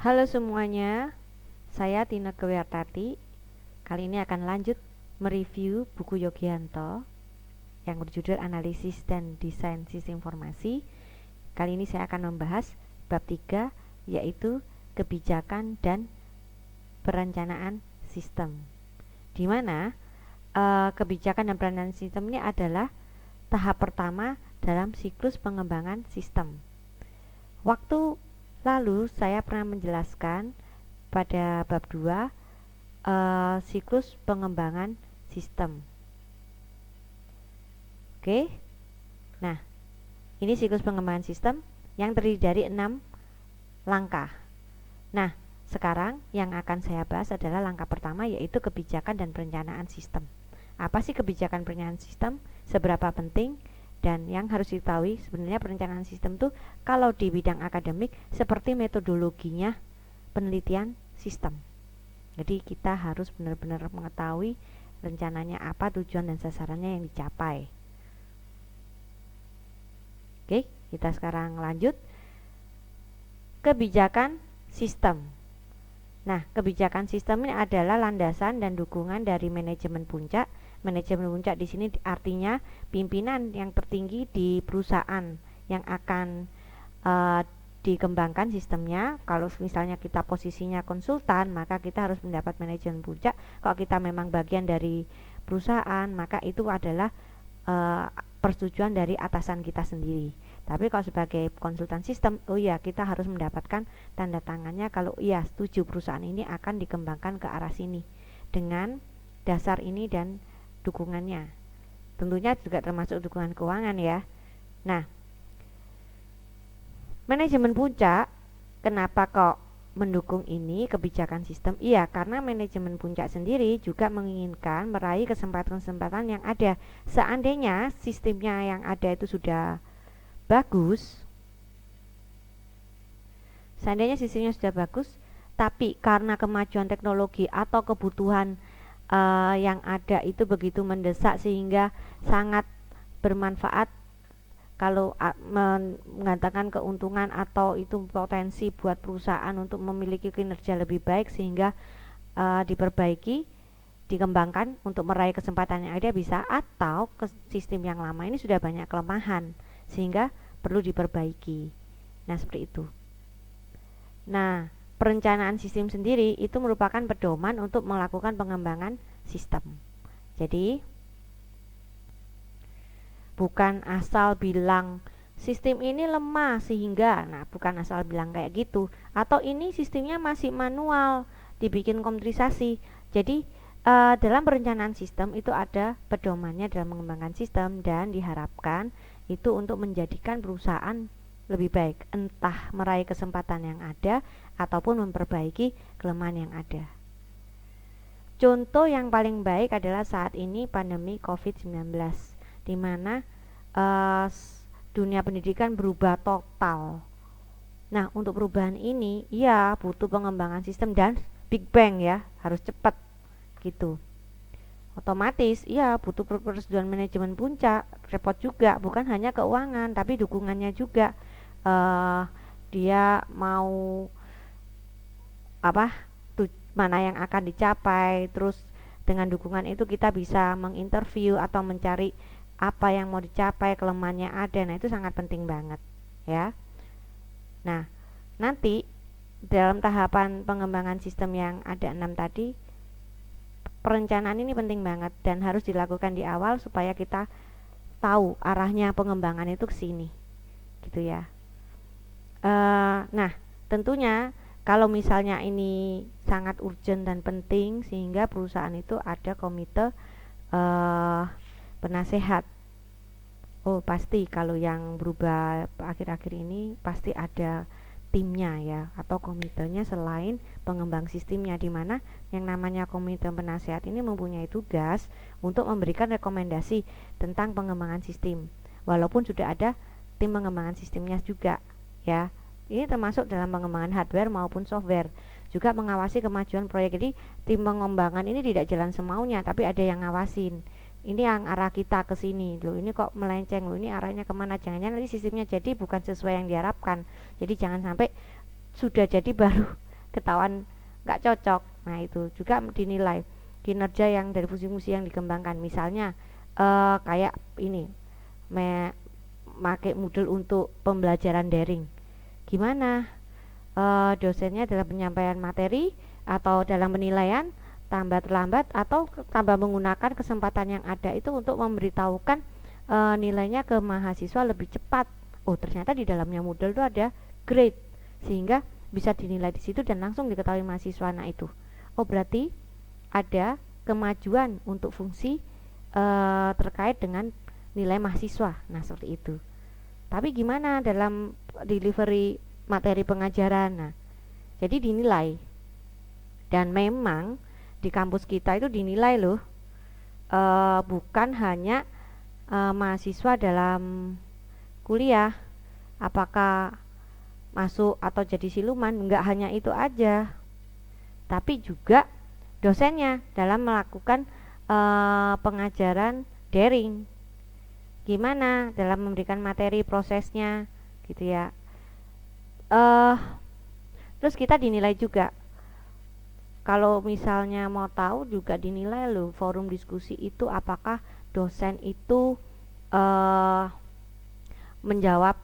Halo semuanya, saya Tina Kewiartati. Kali ini akan lanjut mereview buku Yogianto yang berjudul Analisis dan Desain Sistem Informasi. Kali ini saya akan membahas bab 3, yaitu kebijakan dan perencanaan sistem. Di mana kebijakan dan perencanaan sistem ini adalah tahap pertama dalam siklus pengembangan sistem. Waktu lalu saya pernah menjelaskan pada bab 2 siklus pengembangan sistem. Oke. Nah, ini siklus pengembangan sistem yang terdiri dari 6 langkah. Nah, sekarang yang akan saya bahas adalah langkah pertama, yaitu kebijakan dan perencanaan sistem. Apa sih kebijakan perencanaan sistem? Seberapa penting? Dan yang harus diketahui, sebenarnya perencanaan sistem itu kalau di bidang akademik seperti metodologinya penelitian sistem. Jadi kita harus benar-benar mengetahui rencananya apa, tujuan dan sasarannya yang dicapai. Oke, kita sekarang lanjut. Kebijakan sistem. Nah, kebijakan sistem ini adalah landasan dan dukungan dari manajemen puncak. Manajemen puncak di sini artinya pimpinan yang tertinggi di perusahaan yang akan dikembangkan sistemnya. Kalau misalnya kita posisinya konsultan, maka kita harus mendapat manajemen puncak. Kalau kita memang bagian dari perusahaan, maka itu adalah persetujuan dari atasan kita sendiri. Tapi kalau sebagai konsultan sistem, kita harus mendapatkan tanda tangannya kalau setuju perusahaan ini akan dikembangkan ke arah sini dengan dasar ini dan dukungannya. Tentunya juga termasuk dukungan keuangan ya. Nah, manajemen puncak kenapa kok mendukung ini kebijakan sistem? Karena manajemen puncak sendiri juga menginginkan meraih kesempatan-kesempatan yang ada. Seandainya sistemnya yang ada itu sudah bagus, tapi karena kemajuan teknologi atau kebutuhan yang ada itu begitu mendesak sehingga sangat bermanfaat kalau mengatakan keuntungan atau itu potensi buat perusahaan untuk memiliki kinerja lebih baik sehingga diperbaiki, dikembangkan untuk meraih kesempatan yang ada bisa, atau sistem yang lama ini sudah banyak kelemahan sehingga perlu diperbaiki. Nah, seperti itu. Nah, perencanaan sistem sendiri itu merupakan pedoman untuk melakukan pengembangan sistem. Jadi, bukan asal bilang sistem ini lemah sehingga, bukan asal bilang kayak gitu, atau ini sistemnya masih manual, dibikin komputerisasi. Jadi, dalam perencanaan sistem itu ada pedomannya dalam mengembangkan sistem dan diharapkan itu untuk menjadikan perusahaan lebih baik, entah meraih kesempatan yang ada ataupun memperbaiki kelemahan yang ada. Contoh yang paling baik adalah saat ini pandemi COVID-19, di mana dunia pendidikan berubah total. Nah, untuk perubahan ini butuh pengembangan sistem dan big bang ya, harus cepat gitu. Otomatis butuh persetujuan manajemen puncak, repot juga, bukan hanya keuangan tapi dukungannya juga. Dia mau mana yang akan dicapai, terus dengan dukungan itu kita bisa menginterview atau mencari apa yang mau dicapai, kelemahannya ada. Nah, itu sangat penting banget ya. Nah, nanti dalam tahapan pengembangan sistem yang ada 6 tadi, perencanaan ini penting banget dan harus dilakukan di awal supaya kita tahu arahnya pengembangan itu ke sini gitu ya. Nah, tentunya kalau misalnya ini sangat urgent dan penting sehingga perusahaan itu ada komite penasehat. Pasti kalau yang berubah akhir-akhir ini pasti ada timnya ya, atau komitenya selain pengembang sistemnya, di mana yang namanya komite penasehat ini mempunyai tugas untuk memberikan rekomendasi tentang pengembangan sistem, walaupun sudah ada tim pengembangan sistemnya juga ya. Ini termasuk dalam pengembangan hardware maupun software, juga mengawasi kemajuan proyek. Jadi tim pengembangan ini tidak jalan semaunya, tapi ada yang ngawasin. Ini yang arah kita ke sini loh, ini kok melenceng loh, ini arahnya kemana, jangan-jangan nanti sistemnya jadi bukan sesuai yang diharapkan. Jadi jangan sampai sudah jadi baru ketahuan nggak cocok. Nah itu juga dinilai kinerja yang dari fungsi-fungsi yang dikembangkan. Misalnya kayak ini pakai Moodle untuk pembelajaran daring, gimana dosennya dalam penyampaian materi atau dalam penilaian tambah terlambat atau tambah menggunakan kesempatan yang ada itu untuk memberitahukan nilainya ke mahasiswa lebih cepat. Oh ternyata di dalamnya Moodle itu ada grade sehingga bisa dinilai di situ dan langsung diketahui mahasiswa. Nah itu, oh berarti ada kemajuan untuk fungsi terkait dengan nilai mahasiswa. Nah seperti itu. Tapi gimana dalam delivery materi pengajaran? Nah jadi dinilai, dan memang di kampus kita itu dinilai loh, bukan hanya mahasiswa dalam kuliah apakah masuk atau jadi siluman, enggak hanya itu aja, tapi juga dosennya dalam melakukan pengajaran daring, gimana dalam memberikan materi prosesnya gitu ya. Terus kita dinilai juga, kalau misalnya mau tahu juga dinilai loh forum diskusi itu apakah dosen itu menjawab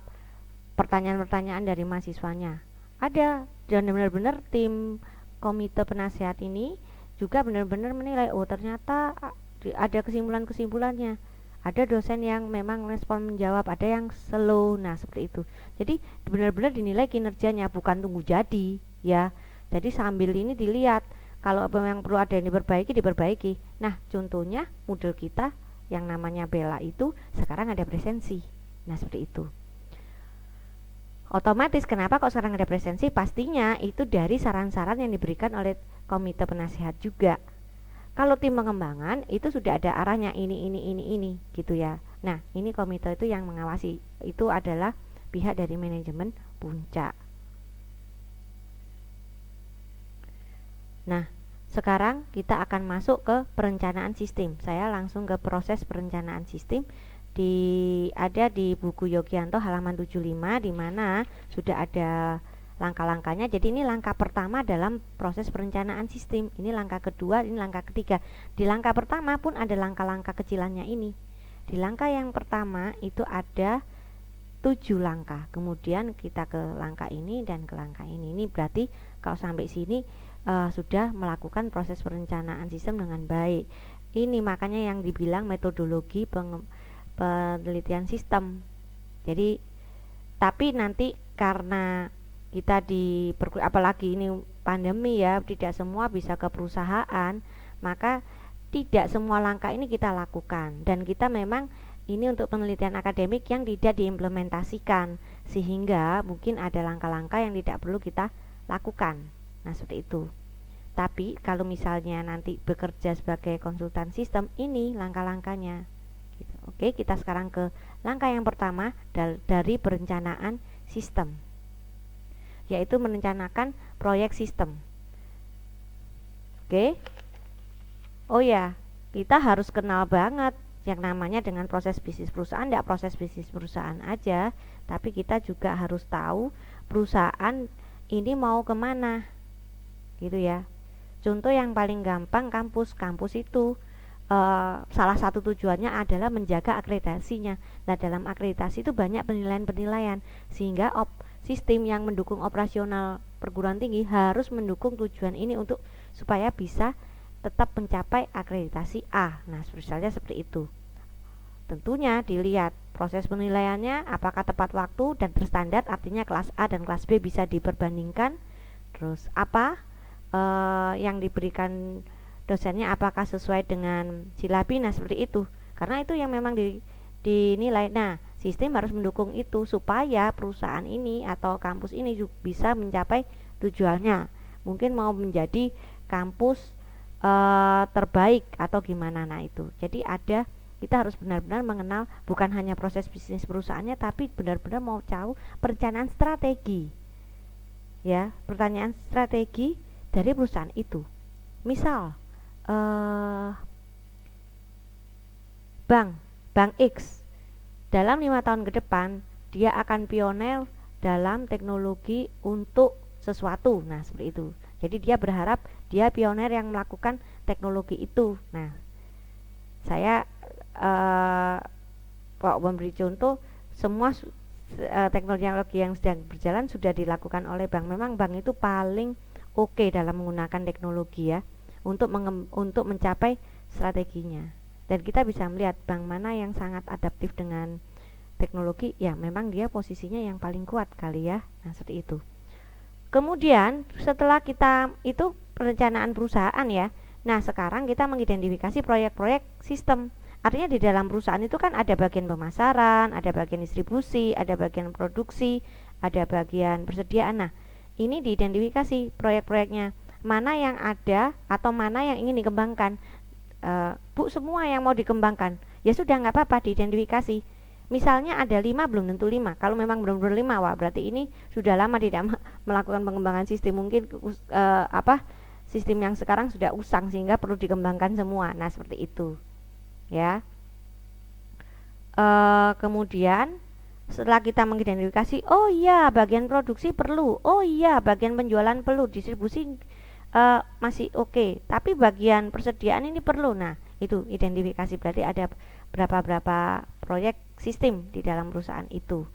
pertanyaan-pertanyaan dari mahasiswanya. Ada, dan benar-benar tim komite penasehat ini juga benar-benar menilai, oh ternyata ada kesimpulan-kesimpulannya. Ada dosen yang memang respon menjawab, ada yang slow. Nah seperti itu. Jadi benar-benar dinilai kinerjanya, bukan tunggu jadi ya. Jadi sambil ini dilihat, kalau memang perlu ada yang diperbaiki. Nah contohnya model kita yang namanya Bella itu sekarang ada presensi. Nah seperti itu. Otomatis kenapa kok sekarang ada presensi? Pastinya itu dari saran-saran yang diberikan oleh komite penasihat juga. Kalau tim pengembangan itu sudah ada arahnya ini gitu ya. Nah ini komite itu yang mengawasi, itu adalah pihak dari manajemen puncak. Nah sekarang kita akan masuk ke perencanaan sistem. Saya langsung ke proses perencanaan sistem. Ada di buku Yogianto halaman 75, di mana sudah ada langkah-langkahnya. Jadi ini langkah pertama dalam proses perencanaan sistem, ini langkah kedua, ini langkah ketiga. Di langkah pertama pun ada langkah-langkah kecilannya ini. Di langkah yang pertama itu ada 7 langkah, kemudian kita ke langkah ini dan ke langkah ini. Ini berarti kalau sampai sini sudah melakukan proses perencanaan sistem dengan baik. Ini makanya yang dibilang metodologi penelitian sistem. Jadi tapi nanti karena kita apalagi ini pandemi ya, tidak semua bisa ke perusahaan, maka tidak semua langkah ini kita lakukan, dan kita memang ini untuk penelitian akademik yang tidak diimplementasikan, sehingga mungkin ada langkah-langkah yang tidak perlu kita lakukan. Nah seperti itu. Tapi kalau misalnya nanti bekerja sebagai konsultan sistem, ini langkah-langkahnya. Oke, kita sekarang ke langkah yang pertama dari perencanaan sistem, yaitu merencanakan proyek sistem. Oke. Oh ya, kita harus kenal banget yang namanya dengan proses bisnis perusahaan. Tidak proses bisnis perusahaan aja, tapi kita juga harus tahu perusahaan ini mau kemana, gitu ya. Contoh yang paling gampang, kampus itu salah satu tujuannya adalah menjaga akreditasinya. Nah dalam akreditasi itu banyak penilaian-penilaian, sehingga sistem yang mendukung operasional perguruan tinggi harus mendukung tujuan ini untuk supaya bisa tetap mencapai akreditasi A. Nah misalnya seperti itu. Tentunya dilihat proses penilaiannya apakah tepat waktu dan terstandar, artinya kelas A dan kelas B bisa diperbandingkan. Terus apa yang diberikan dosennya apakah sesuai dengan silabi. Nah seperti itu, karena itu yang memang dinilai. Nah sistem harus mendukung itu supaya perusahaan ini atau kampus ini juga bisa mencapai tujuannya, mungkin mau menjadi kampus terbaik atau gimana. Nah itu jadi kita harus benar-benar mengenal bukan hanya proses bisnis perusahaannya, tapi benar-benar mau tahu perencanaan strategi ya, pertanyaan strategi dari perusahaan itu. Misal Bank X dalam 5 tahun ke depan dia akan pioner dalam teknologi untuk sesuatu. Nah, seperti itu. Jadi dia berharap dia pionir yang melakukan teknologi itu. Nah, saya kok memberi contoh semua teknologi yang sedang berjalan sudah dilakukan oleh bank. Memang bank itu paling oke dalam menggunakan teknologi ya untuk mencapai strateginya. Dan kita bisa melihat bank mana yang sangat adaptif dengan teknologi, ya memang dia posisinya yang paling kuat kali ya. Nah, seperti itu. Kemudian setelah kita itu perencanaan perusahaan ya. Nah, sekarang kita mengidentifikasi proyek-proyek sistem. Artinya di dalam perusahaan itu kan ada bagian pemasaran, ada bagian distribusi, ada bagian produksi, ada bagian persediaan. Nah, ini diidentifikasi proyek-proyeknya. Mana yang ada atau mana yang ingin dikembangkan. Bu, semua yang mau dikembangkan. Ya sudah, nggak apa-apa, diidentifikasi. Misalnya ada 5, belum tentu 5. Kalau memang belum 5, wah berarti ini sudah lama tidak melakukan pengembangan sistem. Mungkin sistem yang sekarang sudah usang sehingga perlu dikembangkan semua. Nah, seperti itu. Ya. Kemudian setelah kita mengidentifikasi, oh iya bagian produksi perlu, oh iya bagian penjualan perlu, distribusi masih oke, tapi bagian persediaan ini perlu. Nah, itu identifikasi, berarti ada berapa proyek sistem di dalam perusahaan itu.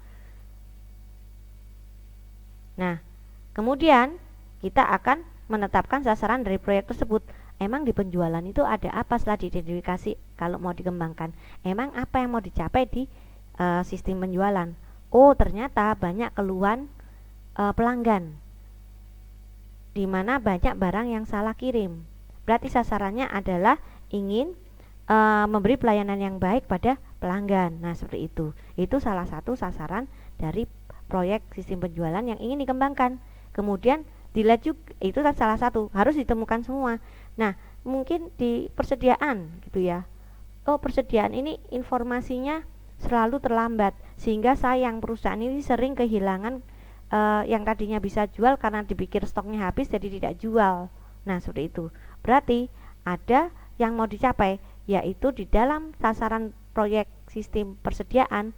Nah, kemudian kita akan menetapkan sasaran dari proyek tersebut. Emang di penjualan itu ada apa setelah diidentifikasi kalau mau dikembangkan? Emang apa yang mau dicapai di sistem penjualan? Oh, ternyata banyak keluhan pelanggan, di mana banyak barang yang salah kirim. Berarti sasarannya adalah ingin memberi pelayanan yang baik pada pelanggan. Nah, seperti itu. Itu salah satu sasaran dari proyek sistem penjualan yang ingin dikembangkan. Kemudian dilihat juga, itu salah satu, harus ditemukan semua. Nah, mungkin di persediaan gitu ya. Oh, persediaan ini informasinya selalu terlambat sehingga sayang, perusahaan ini sering kehilangan yang tadinya bisa jual karena dipikir stoknya habis jadi tidak jual. Nah, seperti itu. Berarti ada yang mau dicapai, yaitu di dalam sasaran proyek sistem persediaan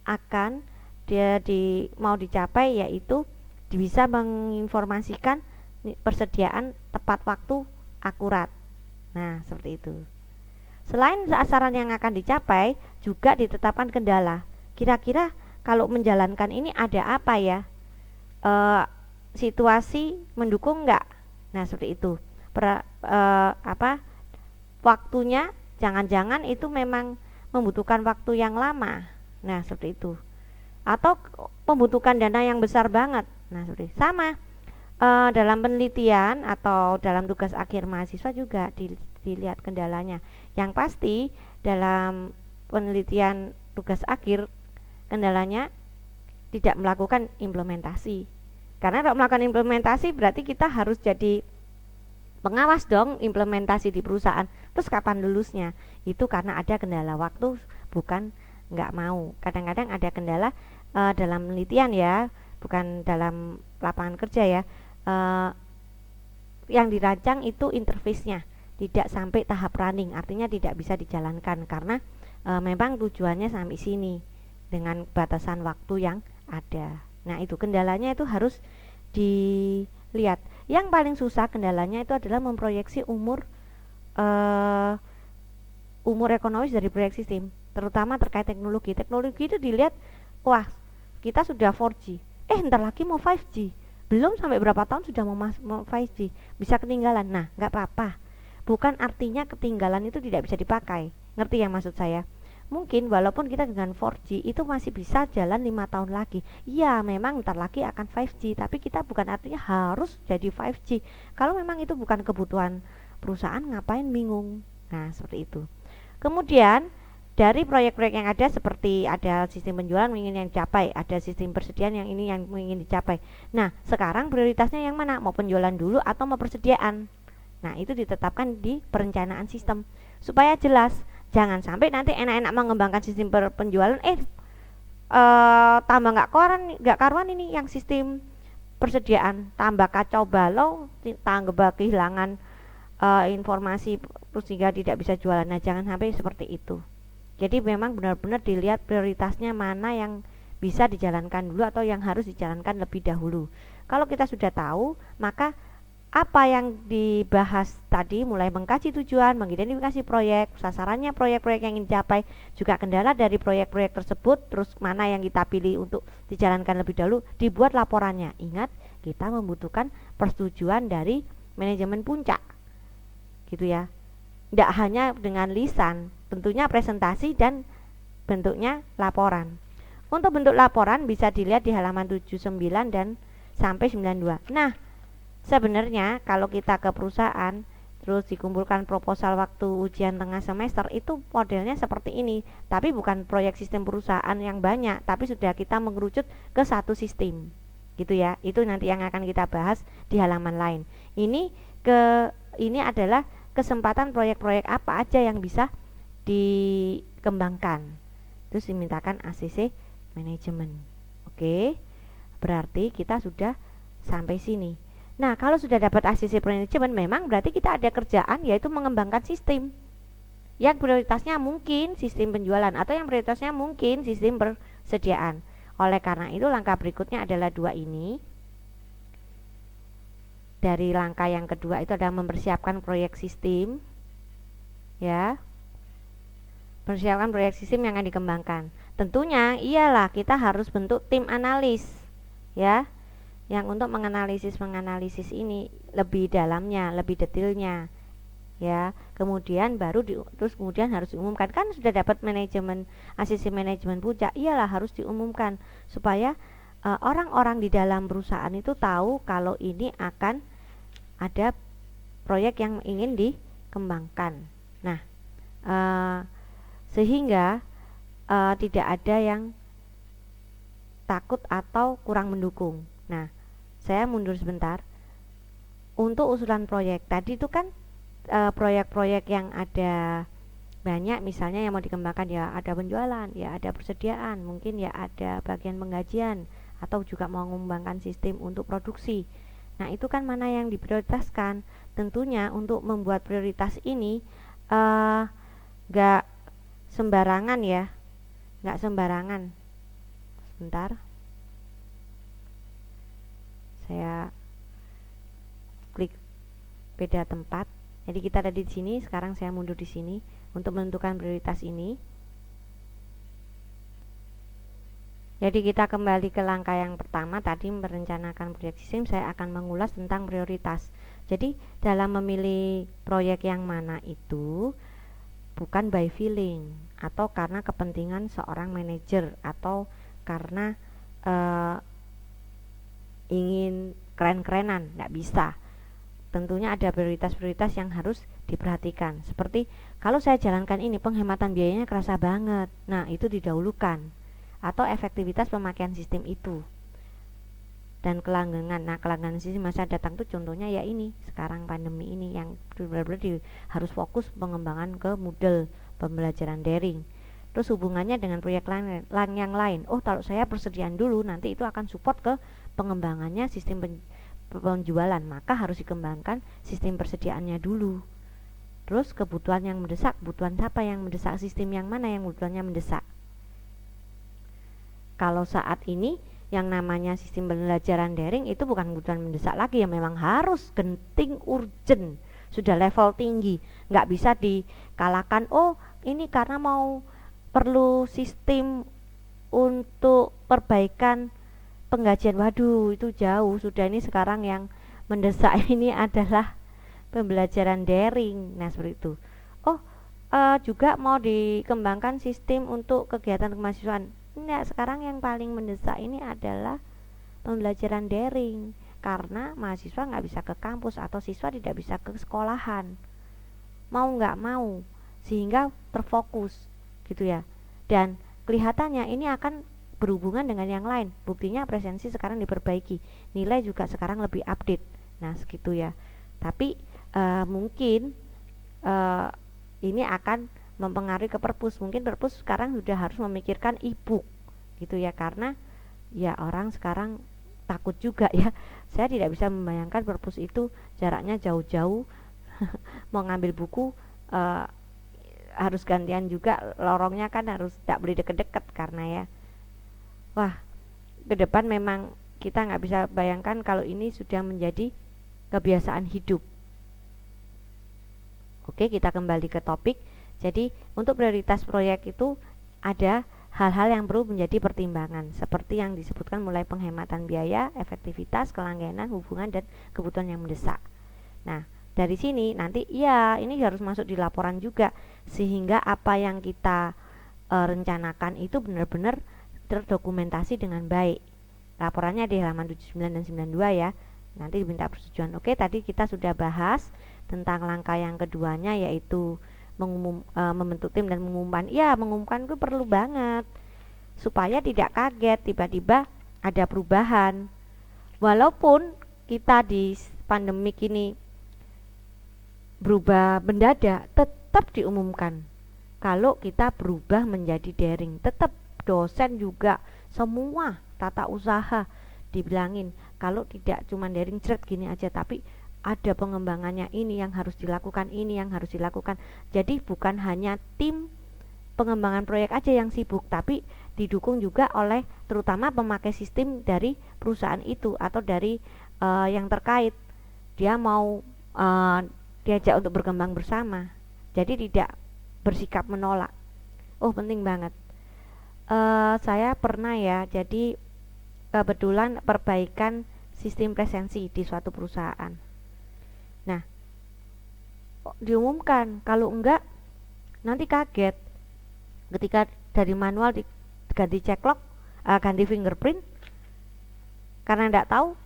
akan mau dicapai, yaitu bisa menginformasikan persediaan tepat waktu akurat. Nah, seperti itu. Selain sasaran yang akan dicapai, juga ditetapkan kendala. Kira-kira kalau menjalankan ini ada apa ya? Situasi mendukung enggak? Nah, seperti itu. Waktunya jangan-jangan itu memang membutuhkan waktu yang lama. Nah, seperti itu. Atau membutuhkan dana yang besar banget. Nah, seperti sama. Dalam penelitian atau dalam tugas akhir mahasiswa juga dilihat kendalanya. Yang pasti dalam penelitian tugas akhir kendalanya tidak melakukan implementasi. Karena kalau melakukan implementasi berarti kita harus jadi pengawas dong implementasi di perusahaan. Terus kapan lulusnya? Itu karena ada kendala waktu, bukan nggak mau. Kadang-kadang ada kendala dalam penelitian ya, bukan dalam lapangan kerja ya. Yang dirancang itu interface-nya tidak sampai tahap running, artinya tidak bisa dijalankan karena memang tujuannya sampai sini dengan batasan waktu yang ada. Nah, itu kendalanya itu harus dilihat. Yang paling susah kendalanya itu adalah memproyeksi umur ekonomis dari proyek sistem, terutama terkait teknologi. Teknologi itu dilihat, wah kita sudah 4G, ntar lagi mau 5G, belum sampai berapa tahun sudah mau 5G, bisa ketinggalan. Nah, nggak apa-apa, bukan artinya ketinggalan itu tidak bisa dipakai. Ngerti ya maksud saya? Mungkin walaupun kita dengan 4G itu masih bisa jalan 5 tahun lagi. Iya, memang ntar lagi akan 5G, tapi kita bukan artinya harus jadi 5G. Kalau memang itu bukan kebutuhan perusahaan, ngapain bingung? Nah, seperti itu. Kemudian dari proyek-proyek yang ada, seperti ada sistem penjualan ingin yang dicapai, ada sistem persediaan yang ini yang ingin dicapai. Nah, sekarang prioritasnya yang mana? Mau penjualan dulu atau mau persediaan? Nah, itu ditetapkan di perencanaan sistem supaya jelas. Jangan sampai nanti enak-enak mengembangkan sistem penjualan, tambah nggak karuan ini yang sistem persediaan, tambah kacau balau, tambah kehilangan informasi sehingga tidak bisa jualan. Nah, jangan sampai seperti itu. Jadi memang benar-benar dilihat prioritasnya mana yang bisa dijalankan dulu atau yang harus dijalankan lebih dahulu. Kalau kita sudah tahu, maka apa yang dibahas tadi, mulai mengkaji tujuan, mengidentifikasi proyek, sasarannya proyek-proyek yang ingin dicapai, juga kendala dari proyek-proyek tersebut, terus mana yang kita pilih untuk dijalankan lebih dahulu, dibuat laporannya. Ingat, kita membutuhkan persetujuan dari manajemen puncak, gitu ya. Tidak hanya dengan lisan, tentunya presentasi dan bentuknya laporan. Untuk bentuk laporan bisa dilihat di halaman 79 dan sampai 92. Nah, sebenarnya kalau kita ke perusahaan terus dikumpulkan proposal waktu ujian tengah semester, itu modelnya seperti ini, tapi bukan proyek sistem perusahaan yang banyak, tapi sudah kita mengerucut ke satu sistem, gitu ya. Itu nanti yang akan kita bahas di halaman lain. Ini adalah kesempatan proyek-proyek apa aja yang bisa dikembangkan, terus dimintakan ACC manajemen. Oke, berarti kita sudah sampai sini. Nah, kalau sudah dapat ACC manajemen, memang berarti kita ada kerjaan, yaitu mengembangkan sistem yang prioritasnya mungkin sistem penjualan, atau yang prioritasnya mungkin sistem persediaan. Oleh karena itu, langkah berikutnya adalah dua ini. Dari langkah yang kedua itu adalah mempersiapkan proyek sistem, ya, persiapkan proyek sistem yang akan dikembangkan. Tentunya iyalah kita harus bentuk tim analis, ya, yang untuk menganalisis ini lebih dalamnya, lebih detailnya, ya. Kemudian baru terus kemudian harus diumumkan. Kan sudah dapat manajemen ACC manajemen puncak, iyalah harus diumumkan supaya orang-orang di dalam perusahaan itu tahu kalau ini akan ada proyek yang ingin dikembangkan. Nah, sehingga tidak ada yang takut atau kurang mendukung. Nah, saya mundur sebentar. Untuk usulan proyek tadi itu kan proyek-proyek yang ada banyak, misalnya yang mau dikembangkan, ya ada penjualan, ya ada persediaan, mungkin ya ada bagian penggajian, atau juga mau mengembangkan sistem untuk produksi. Nah, itu kan mana yang diprioritaskan. Tentunya untuk membuat prioritas ini gak sembarangan, ya, gak sembarangan. Sebentar, saya klik beda tempat. Jadi kita ada di sini, sekarang saya mundur di sini untuk menentukan prioritas ini. Jadi kita kembali ke langkah yang pertama tadi, merencanakan proyek sistem. Saya akan mengulas tentang prioritas. Jadi dalam memilih proyek yang mana itu bukan by feeling atau karena kepentingan seorang manajer atau karena ingin keren-kerenan, nggak bisa. Tentunya ada prioritas-prioritas yang harus diperhatikan. Seperti kalau saya jalankan ini, penghematan biayanya kerasa banget. Nah, itu didahulukan. Atau efektivitas pemakaian sistem itu. Dan kelanggengan. Nah, kelanggengan sistem masa datang itu contohnya ya ini, sekarang pandemi ini yang benar-benar harus fokus pengembangan ke model pembelajaran daring. Terus hubungannya dengan proyek lain yang lain. Oh, kalau saya persediaan dulu, nanti itu akan support ke pengembangannya sistem penjualan, maka harus dikembangkan sistem persediaannya dulu. Terus kebutuhan yang mendesak, kebutuhan siapa yang mendesak, sistem yang mana yang kebutuhannya mendesak. Kalau saat ini yang namanya sistem pembelajaran daring itu bukan kebutuhan mendesak lagi, ya memang harus genting, urgent, sudah level tinggi, nggak bisa dikalahkan. Oh, ini karena mau perlu sistem untuk perbaikan penggajian, waduh itu jauh. Sudah, ini sekarang yang mendesak ini adalah pembelajaran daring. Nah, seperti itu. Oh, juga mau dikembangkan sistem untuk kegiatan kemahasiswaan. Enggak, sekarang yang paling mendesak ini adalah pembelajaran daring, karena mahasiswa nggak bisa ke kampus atau siswa tidak bisa ke sekolahan, mau nggak mau, sehingga terfokus, gitu ya. Dan kelihatannya ini akan berhubungan dengan yang lain. Buktinya presensi sekarang diperbaiki, nilai juga sekarang lebih update. Nah, segitu ya. Tapi mungkin ini akan mempengaruhi ke perpus. Mungkin perpus sekarang sudah harus memikirkan e-book, gitu ya, karena ya orang sekarang takut juga ya. Saya tidak bisa membayangkan perpus itu jaraknya jauh-jauh mau ngambil buku harus gantian juga, lorongnya kan harus tidak boleh deket-deket karena ya. Wah, ke depan memang kita nggak bisa bayangkan kalau ini sudah menjadi kebiasaan hidup. Oke, kita kembali ke topik. Jadi untuk prioritas proyek itu ada hal-hal yang perlu menjadi pertimbangan seperti yang disebutkan mulai penghematan biaya, efektivitas, kelanggengan, hubungan, dan kebutuhan yang mendesak. Nah, dari sini nanti ya ini harus masuk di laporan juga sehingga apa yang kita rencanakan itu benar-benar terdokumentasi dengan baik. Laporannya di halaman 79 dan 92 ya. Nanti diminta persetujuan. Oke, tadi kita sudah bahas tentang langkah yang keduanya yaitu membentuk tim dan mengumumkan. Ya, mengumumkan itu perlu banget supaya tidak kaget tiba-tiba ada perubahan. Walaupun kita di pandemik ini berubah mendadak, tetap diumumkan. Kalau kita berubah menjadi daring, tetap dosen juga semua tata usaha dibilangin kalau tidak cuma daring cret gini aja, tapi ada pengembangannya, ini yang harus dilakukan, ini yang harus dilakukan. Jadi bukan hanya tim pengembangan proyek aja yang sibuk, tapi didukung juga oleh terutama pemakai sistem dari perusahaan itu atau dari yang terkait. Dia mau diajak untuk berkembang bersama, jadi tidak bersikap menolak. Oh, penting banget. Saya pernah ya, jadi kebetulan perbaikan sistem presensi di suatu perusahaan. Nah, diumumkan, kalau enggak nanti kaget ketika dari manual diganti ceklok, ganti fingerprint, karena enggak tahu,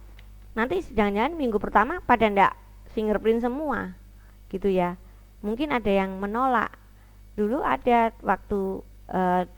nanti jangan-jangan minggu pertama pada enggak fingerprint semua gitu ya. Mungkin ada yang menolak. Dulu ada waktu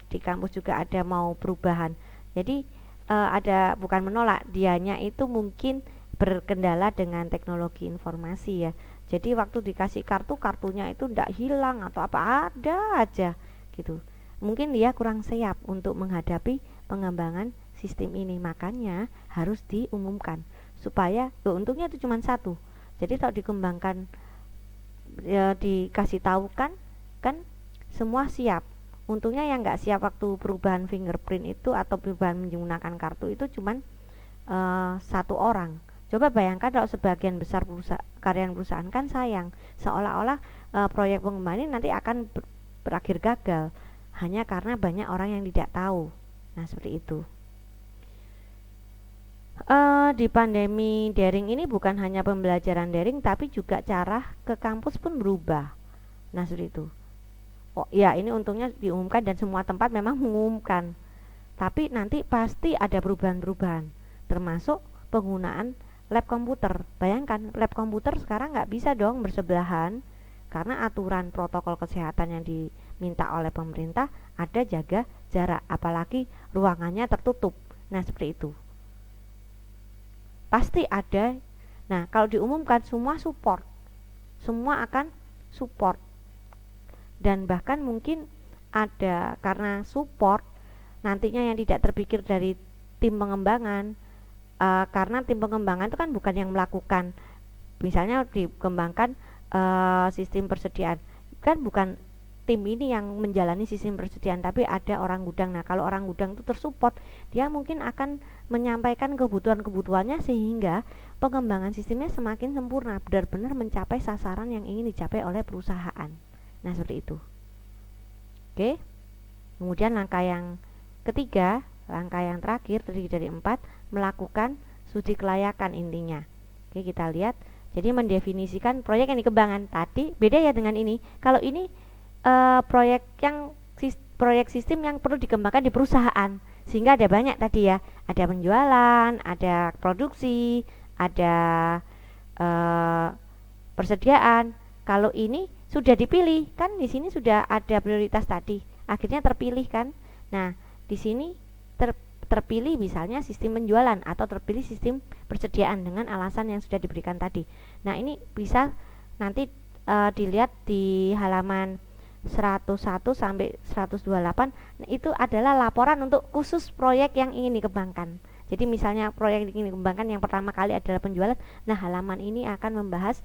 di kampus juga ada mau perubahan, jadi ada bukan menolak, dianya itu mungkin berkendala dengan teknologi informasi ya. Jadi waktu dikasih kartunya itu ndak hilang atau apa, ada aja gitu. Mungkin dia kurang siap untuk menghadapi pengembangan sistem ini, makanya harus diumumkan supaya untungnya itu cuma satu. Jadi kalau dikembangkan ya, dikasih tahu kan semua siap. Untungnya yang nggak siap waktu perubahan fingerprint itu atau perubahan menggunakan kartu itu cuman satu orang. Coba bayangkan kalau sebagian besar karyawan perusahaan, kan sayang, seolah-olah proyek pengembangan ini nanti akan berakhir gagal hanya karena banyak orang yang tidak tahu. Nah, seperti itu. Di pandemi daring ini bukan hanya pembelajaran daring, tapi juga cara ke kampus pun berubah. Nah, seperti itu. Oh ya, ini untungnya diumumkan dan semua tempat memang mengumumkan. Tapi nanti pasti ada perubahan-perubahan, termasuk penggunaan lab komputer. Bayangkan, lab komputer sekarang nggak bisa dong bersebelahan karena aturan protokol kesehatan yang diminta oleh pemerintah ada jaga jarak, apalagi ruangannya tertutup. Nah, seperti itu. Pasti ada. Nah, kalau diumumkan semua support, semua akan support. Dan bahkan mungkin ada karena support nantinya yang tidak terpikir dari tim pengembangan, karena tim pengembangan itu kan bukan yang melakukan, misalnya dikembangkan sistem persediaan, kan bukan tim ini yang menjalani sistem persediaan, tapi ada orang gudang. Nah, kalau orang gudang itu tersupport, dia mungkin akan menyampaikan kebutuhan-kebutuhannya sehingga pengembangan sistemnya semakin sempurna, benar-benar mencapai sasaran yang ingin dicapai oleh perusahaan. Nah, seperti itu. Oke. Kemudian langkah yang ketiga, langkah yang terakhir terdiri dari 4, melakukan studi kelayakan intinya. Oke, kita lihat. Jadi mendefinisikan proyek yang dikembangkan. Tadi beda ya dengan ini. Kalau ini proyek sistem yang perlu dikembangkan di perusahaan, sehingga ada banyak tadi ya. Ada penjualan, ada produksi, ada persediaan. Kalau ini sudah dipilih, kan di sini sudah ada prioritas tadi, akhirnya terpilih kan. Nah, di sini terpilih misalnya sistem penjualan atau terpilih sistem persediaan dengan alasan yang sudah diberikan tadi. Nah, ini bisa nanti dilihat di halaman 101 sampai 128. Nah, itu adalah laporan untuk khusus proyek yang ingin dikembangkan. Jadi misalnya proyek yang ingin dikembangkan yang pertama kali adalah penjualan. Nah, halaman ini akan membahas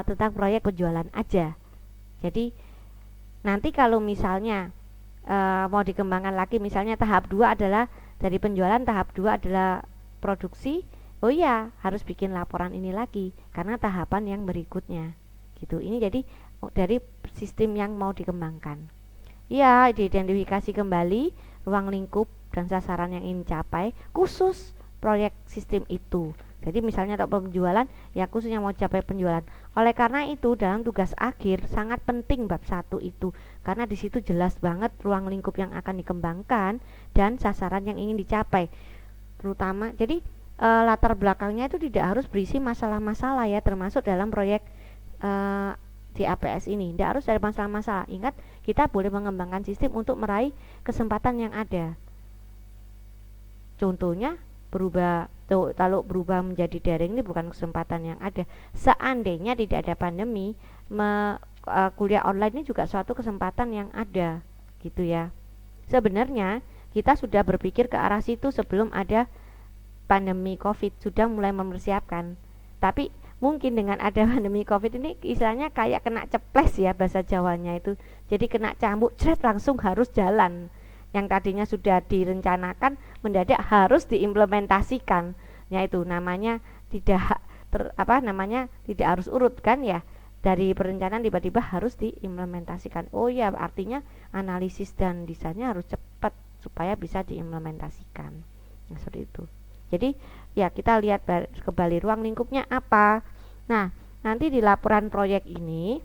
tentang proyek penjualan aja. Jadi nanti kalau misalnya mau dikembangkan lagi, misalnya tahap 2 adalah dari penjualan, tahap 2 adalah produksi, oh ya harus bikin laporan ini lagi karena tahapan yang berikutnya gitu. Ini jadi dari sistem yang mau dikembangkan. Ya, diidentifikasi kembali ruang lingkup dan sasaran yang ingin dicapai khusus proyek sistem itu. Jadi misalnya untuk penjualan, ya khususnya mau capai penjualan. Oleh karena itu dalam tugas akhir sangat penting bab 1 itu, karena di situ jelas banget ruang lingkup yang akan dikembangkan dan sasaran yang ingin dicapai. Terutama jadi latar belakangnya itu tidak harus berisi masalah-masalah ya, termasuk dalam proyek di APS ini. Tidak harus ada masalah-masalah. Ingat, kita boleh mengembangkan sistem untuk meraih kesempatan yang ada. Contohnya kalau berubah menjadi daring ini bukan kesempatan yang ada. Seandainya tidak ada pandemi, kuliah online ini juga suatu kesempatan yang ada, gitu ya. Sebenarnya kita sudah berpikir ke arah situ sebelum ada pandemi COVID, sudah mulai mempersiapkan. Tapi mungkin dengan ada pandemi COVID ini istilahnya kayak kena ceples ya bahasa Jawanya itu. Jadi kena cambuk, jret langsung harus jalan. Yang tadinya sudah direncanakan mendadak harus diimplementasikan. Ya itu namanya tidak tidak harus urut kan ya. Dari perencanaan tiba-tiba harus diimplementasikan. Oh ya, artinya analisis dan desainnya harus cepat supaya bisa diimplementasikan. Nah, seperti itu. Jadi ya kita lihat kembali ruang lingkupnya apa. Nah, nanti di laporan proyek ini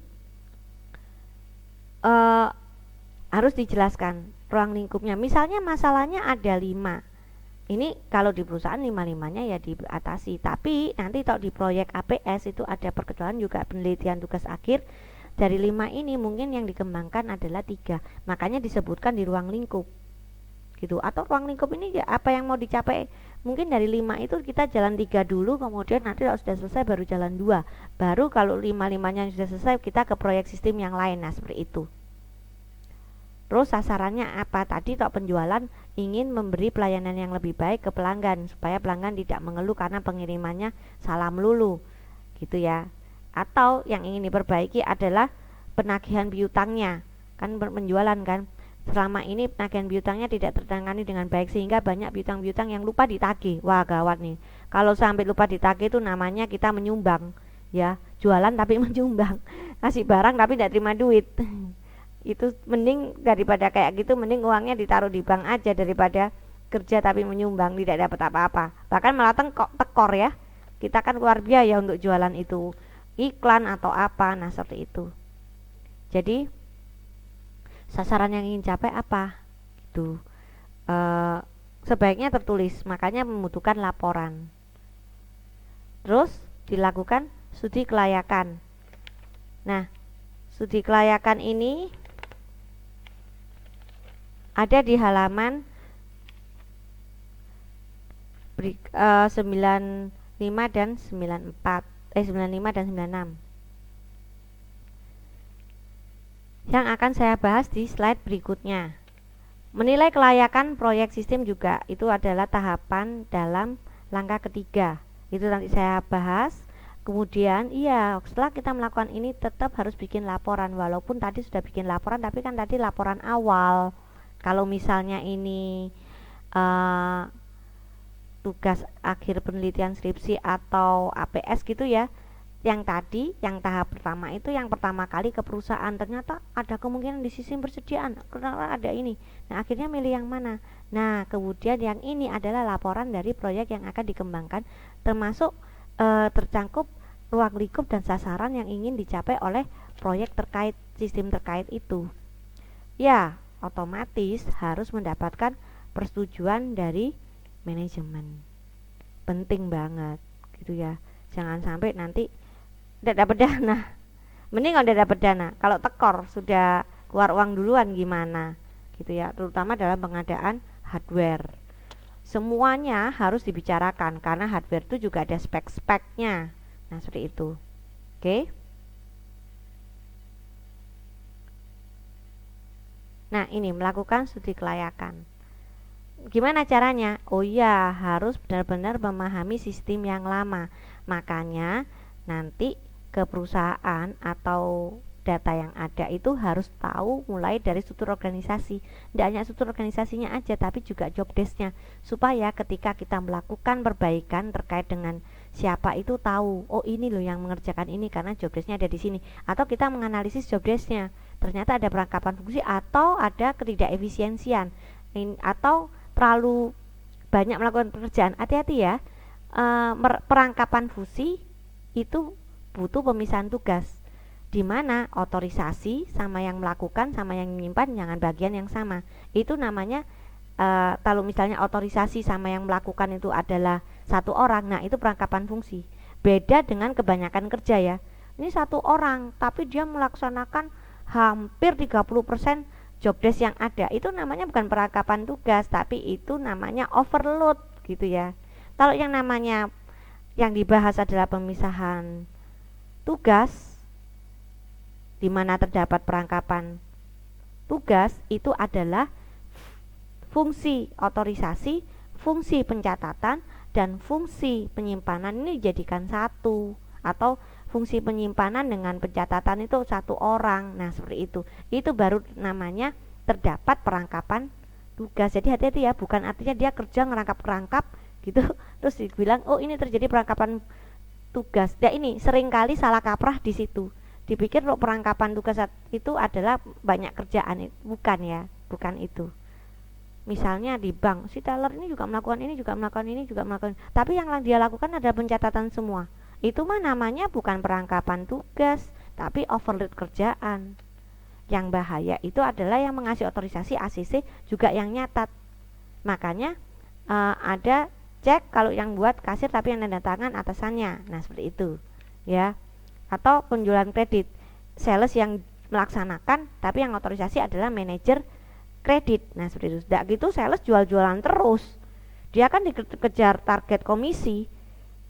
harus dijelaskan ruang lingkupnya. Misalnya masalahnya ada 5. Ini kalau di perusahaan 5-5-nya ya diatasi. Tapi nanti kalau di proyek APS itu ada perkecualian juga penelitian tugas akhir. Dari 5 ini mungkin yang dikembangkan adalah 3. Makanya disebutkan di ruang lingkup. Gitu. Atau ruang lingkup ini ya apa yang mau dicapai. Mungkin dari 5 itu kita jalan 3 dulu, kemudian nanti kalau sudah selesai baru jalan 2. Baru kalau 5-5-nya sudah selesai kita ke proyek sistem yang lain. Nah, seperti itu. Terus sasarannya apa? Tadi tok penjualan ingin memberi pelayanan yang lebih baik ke pelanggan supaya pelanggan tidak mengeluh karena pengirimannya salah melulu, gitu ya. Atau yang ingin diperbaiki adalah penagihan piutangnya, kan penjualan kan. Selama ini penagihan piutangnya tidak tertangani dengan baik sehingga banyak piutang-piutang yang lupa ditagih. Wah, gawat nih. Kalau sampai lupa ditagih itu namanya kita menyumbang, ya. Jualan tapi menyumbang. Kasih barang tapi tidak terima duit. Itu mending daripada kayak gitu, mending uangnya ditaruh di bank aja daripada kerja tapi menyumbang tidak dapat apa-apa, bahkan malah tekor ya. Kita kan keluar biaya untuk jualan itu, iklan atau apa. Nah, seperti itu. Jadi sasaran yang ingin capai apa gitu, sebaiknya tertulis, makanya membutuhkan laporan. Terus dilakukan studi kelayakan. Nah, studi kelayakan ini ada di halaman 95 dan 94, 95 dan 96 yang akan saya bahas di slide berikutnya. Menilai kelayakan proyek sistem juga itu adalah tahapan dalam langkah ketiga. Itu nanti saya bahas. Kemudian iya, setelah kita melakukan ini tetap harus bikin laporan, walaupun tadi sudah bikin laporan tapi kan tadi laporan awal. Kalau misalnya ini tugas akhir penelitian skripsi atau APS gitu ya, yang tadi, yang tahap pertama itu yang pertama kali ke perusahaan, ternyata ada kemungkinan di sistem persediaan, ternyata ada ini. Nah, akhirnya milih yang mana? Nah, kemudian yang ini adalah laporan dari proyek yang akan dikembangkan, termasuk tercangkup ruang lingkup dan sasaran yang ingin dicapai oleh proyek terkait, sistem terkait itu. Ya, otomatis harus mendapatkan persetujuan dari manajemen. Penting banget gitu ya. Jangan sampai nanti tidak dapat dana. Mending kalau tidak dapat dana. Kalau tekor sudah keluar uang duluan gimana? Gitu ya. Terutama dalam pengadaan hardware. Semuanya harus dibicarakan karena hardware itu juga ada spek-speknya. Nah, seperti itu. Oke. Nah, ini melakukan studi kelayakan. Gimana caranya? Oh iya, harus benar-benar memahami sistem yang lama. Makanya nanti ke perusahaan atau data yang ada itu harus tahu mulai dari struktur organisasi. Tidak hanya struktur organisasinya aja, tapi juga job desk-nya, supaya ketika kita melakukan perbaikan terkait dengan siapa itu tahu, oh ini loh yang mengerjakan ini karena job desk-nya ada di sini. Atau kita menganalisis job desk-nya, ternyata ada perangkapan fungsi atau ada ketidakefisiensian, atau terlalu banyak melakukan pekerjaan. Hati-hati ya, perangkapan fungsi itu butuh pemisahan tugas, di mana otorisasi sama yang melakukan sama yang menyimpan jangan bagian yang sama. Itu namanya kalau misalnya otorisasi sama yang melakukan itu adalah satu orang, nah itu perangkapan fungsi. Beda dengan kebanyakan kerja ya. Ini satu orang tapi dia melaksanakan hampir 30% job desk yang ada. Itu namanya bukan perangkapan tugas, tapi itu namanya overload gitu ya. Kalau yang namanya yang dibahas adalah pemisahan tugas, di mana terdapat perangkapan tugas, itu adalah fungsi otorisasi, fungsi pencatatan, dan fungsi penyimpanan ini dijadikan satu, atau fungsi penyimpanan dengan pencatatan itu satu orang. Nah seperti itu baru namanya terdapat perangkapan tugas. Jadi hati-hati ya, bukan artinya dia kerja ngerangkap-rangkap gitu terus dibilang oh ini terjadi perangkapan tugas. Ya ini seringkali salah kaprah di situ, dipikir lo perangkapan tugas itu adalah banyak kerjaan. Bukan ya, bukan itu. Misalnya di bank, si teller ini juga melakukan ini, juga melakukan ini, juga melakukan, tapi yang dia lakukan adalah pencatatan semua. Itu mah namanya bukan perangkapan tugas, tapi overload kerjaan. Yang bahaya itu adalah yang mengasih otorisasi ACC juga yang nyatat. Makanya ada cek kalau yang buat kasir tapi yang tanda tangan atasannya. Nah seperti itu ya. Atau penjualan kredit, sales yang melaksanakan tapi yang otorisasi adalah manajer kredit. Nah seperti itu. Tidak gitu sales jual-jualan terus, dia kan dikejar target komisi,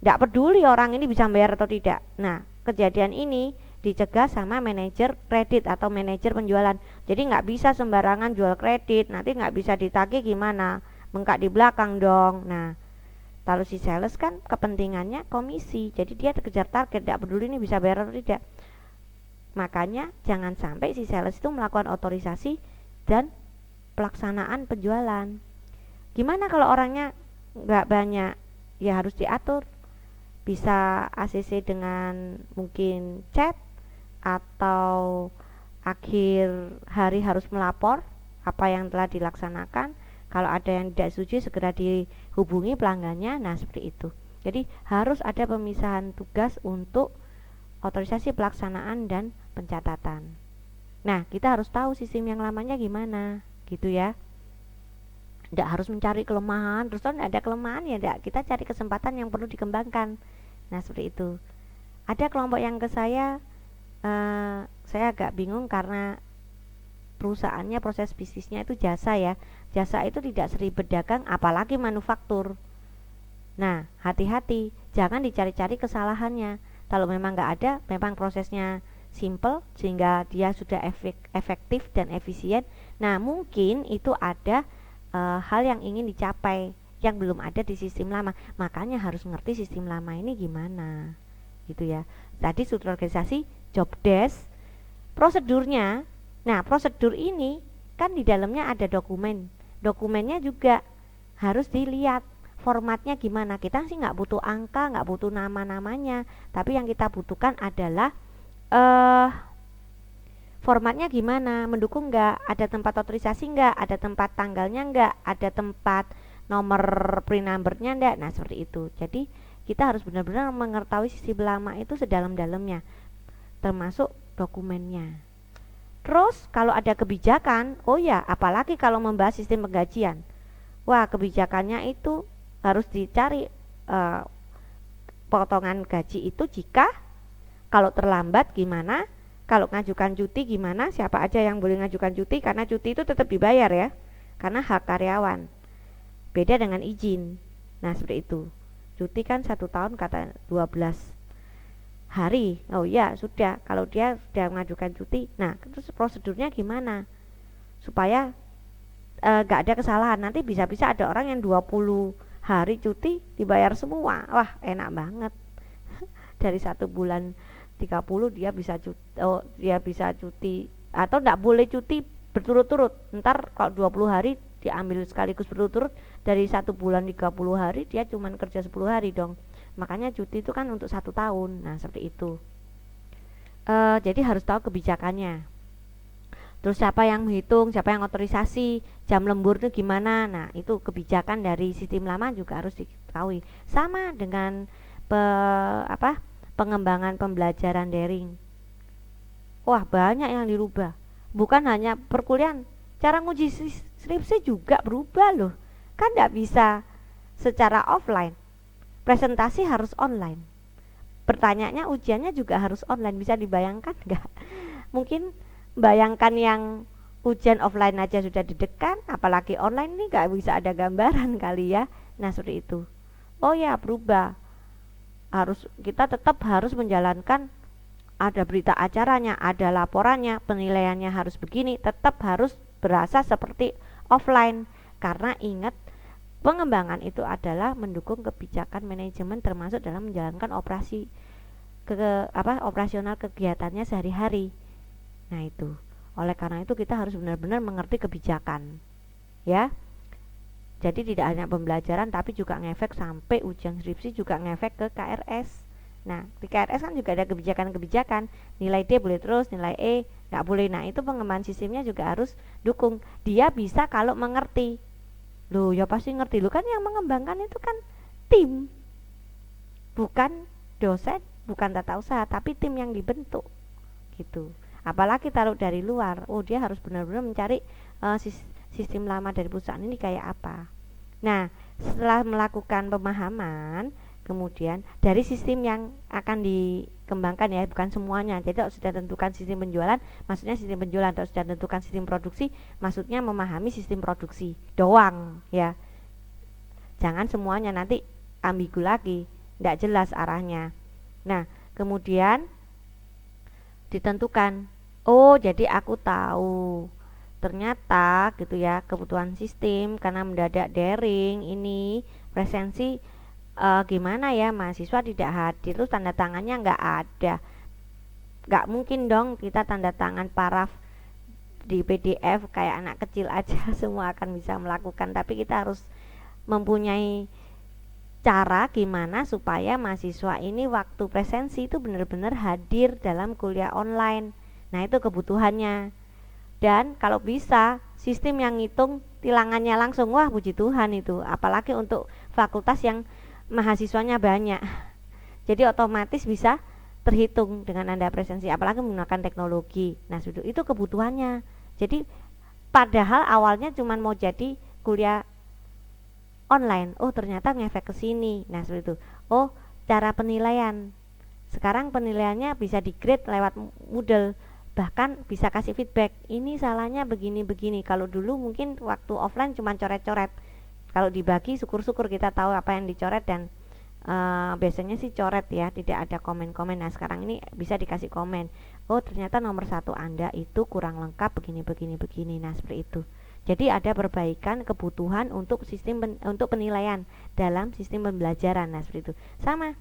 tidak peduli orang ini bisa bayar atau tidak. Nah kejadian ini dicegah sama manajer kredit atau manajer penjualan. Jadi nggak bisa sembarangan jual kredit, nanti nggak bisa ditagih gimana, bengkak di belakang dong. Nah kalau si sales kan kepentingannya komisi, jadi dia kejar target, tidak peduli ini bisa bayar atau tidak. Makanya jangan sampai si sales itu melakukan otorisasi dan pelaksanaan penjualan. Gimana kalau orangnya nggak banyak? Ya harus diatur, bisa ACC dengan mungkin chat, atau akhir hari harus melapor apa yang telah dilaksanakan. Kalau ada yang tidak setuju segera dihubungi pelanggannya. Nah seperti itu. Jadi harus ada pemisahan tugas untuk otorisasi, pelaksanaan, dan pencatatan. Nah kita harus tahu sistem yang lamanya gimana gitu ya. Tidak harus mencari kelemahan, terus kalau ada kelemahan ya tidak, kita cari kesempatan yang perlu dikembangkan. Nah seperti itu. Ada kelompok yang ke saya agak bingung karena perusahaannya, proses bisnisnya itu jasa ya. Jasa itu tidak seribet dagang, apalagi manufaktur. Nah hati-hati, jangan dicari-cari kesalahannya. Kalau memang nggak ada, memang prosesnya simple sehingga dia sudah efektif dan efisien. Nah mungkin itu ada hal yang ingin dicapai yang belum ada di sistem lama, makanya harus ngerti sistem lama ini gimana gitu ya. Tadi struktur organisasi, job desk, prosedurnya. Nah prosedur ini kan di dalamnya ada dokumennya juga harus dilihat formatnya gimana. Kita sih nggak butuh angka, nggak butuh nama-namanya, tapi yang kita butuhkan adalah formatnya gimana, mendukung nggak, ada tempat otorisasi nggak, ada tempat tanggalnya nggak, ada tempat nomor print numbernya nggak. Nah seperti itu. Jadi kita harus benar-benar mengetahui sistem lama itu sedalam-dalamnya, termasuk dokumennya. Terus kalau ada kebijakan, oh ya apalagi kalau membahas sistem penggajian, wah kebijakannya itu harus dicari potongan gaji itu jika kalau terlambat gimana, kalau ngajukan cuti gimana, siapa aja yang boleh ngajukan cuti, karena cuti itu tetap dibayar ya, karena hak karyawan. Beda dengan izin. Nah seperti itu. Cuti kan 1 tahun kata 12 hari. Oh ya sudah, kalau dia sudah mengajukan cuti. Nah terus prosedurnya gimana supaya gak ada kesalahan. Nanti bisa-bisa ada orang yang 20 hari cuti dibayar semua. Wah enak banget. Dari 1 bulan 30 dia bisa cuti atau tidak boleh cuti berturut-turut. Ntar kalau 20 hari diambil sekaligus berturut-turut, dari 1 bulan 30 hari dia cuma kerja 10 hari dong. Makanya cuti itu kan untuk 1 tahun. Nah seperti itu. Jadi harus tahu kebijakannya. Terus siapa yang menghitung, siapa yang otorisasi, jam lembur itu gimana. Nah itu kebijakan dari sistem lama juga harus diketahui. Sama dengan pengembangan pembelajaran daring. Wah banyak yang dirubah. Bukan hanya perkuliahan, cara nguji skripsi juga berubah loh. Kan tidak bisa secara offline, presentasi harus online, pertanyaannya ujiannya juga harus online. Bisa dibayangkan nggak? Mungkin bayangkan yang ujian offline aja sudah deg-degan, apalagi online nih nggak bisa ada gambaran kali ya. Nah seperti itu. Oh ya berubah, kita tetap harus menjalankan, ada berita acaranya, ada laporannya, penilaiannya harus begini, tetap harus berasa seperti offline. Karena ingat, pengembangan itu adalah mendukung kebijakan manajemen termasuk dalam menjalankan operasional kegiatannya sehari-hari. Nah itu, oleh karena itu kita harus benar-benar mengerti kebijakan ya. Jadi tidak hanya pembelajaran tapi juga ngefek sampai ujian skripsi, juga ngefek ke KRS. Nah di KRS kan juga ada kebijakan-kebijakan, nilai D boleh terus, nilai E nggak boleh. Nah itu pengembangan sistemnya juga harus dukung. Dia bisa kalau mengerti. Loh ya pasti ngerti, lo kan yang mengembangkan itu kan tim, bukan dosen, bukan tata usaha, tapi tim yang dibentuk gitu. Apalagi taruh dari luar, dia harus benar-benar mencari sistem lama dari perusahaan ini kayak apa. Nah setelah melakukan pemahaman, kemudian dari sistem yang akan dikembangkan ya, bukan semuanya. Jadi kalau sudah tentukan sistem penjualan, maksudnya sistem penjualan. Kalau sudah tentukan sistem produksi, maksudnya memahami sistem produksi doang ya. Jangan semuanya, nanti ambigu lagi, tidak jelas arahnya. Nah kemudian ditentukan, jadi aku tahu ternyata gitu ya, kebutuhan sistem karena mendadak daring ini presensi, gimana ya mahasiswa tidak hadir terus tanda tangannya nggak ada. Nggak mungkin dong kita tanda tangan paraf di PDF kayak anak kecil aja semua akan bisa melakukan. Tapi kita harus mempunyai cara gimana supaya mahasiswa ini waktu presensi itu benar-benar hadir dalam kuliah online. Nah itu kebutuhannya. Dan kalau bisa sistem yang ngitung tilangannya langsung, wah puji Tuhan itu. Apalagi untuk fakultas yang mahasiswanya banyak, jadi otomatis bisa terhitung dengan Anda presensi, apalagi menggunakan teknologi. Nah itu kebutuhannya. Jadi padahal awalnya cuma mau jadi kuliah online, ternyata ngefek ke sini. Nah seperti itu. Cara penilaian, sekarang penilaiannya bisa di grade lewat Moodle, bahkan bisa kasih feedback, ini salahnya begini-begini. Kalau dulu mungkin waktu offline cuma coret-coret, kalau dibagi syukur-syukur kita tahu apa yang dicoret dan biasanya sih coret ya, tidak ada komen-komen. Nah sekarang ini bisa dikasih komen, ternyata nomor 1 Anda itu kurang lengkap begini. Nah seperti itu. Jadi ada perbaikan kebutuhan untuk sistem untuk penilaian dalam sistem pembelajaran. Nah seperti itu. Sama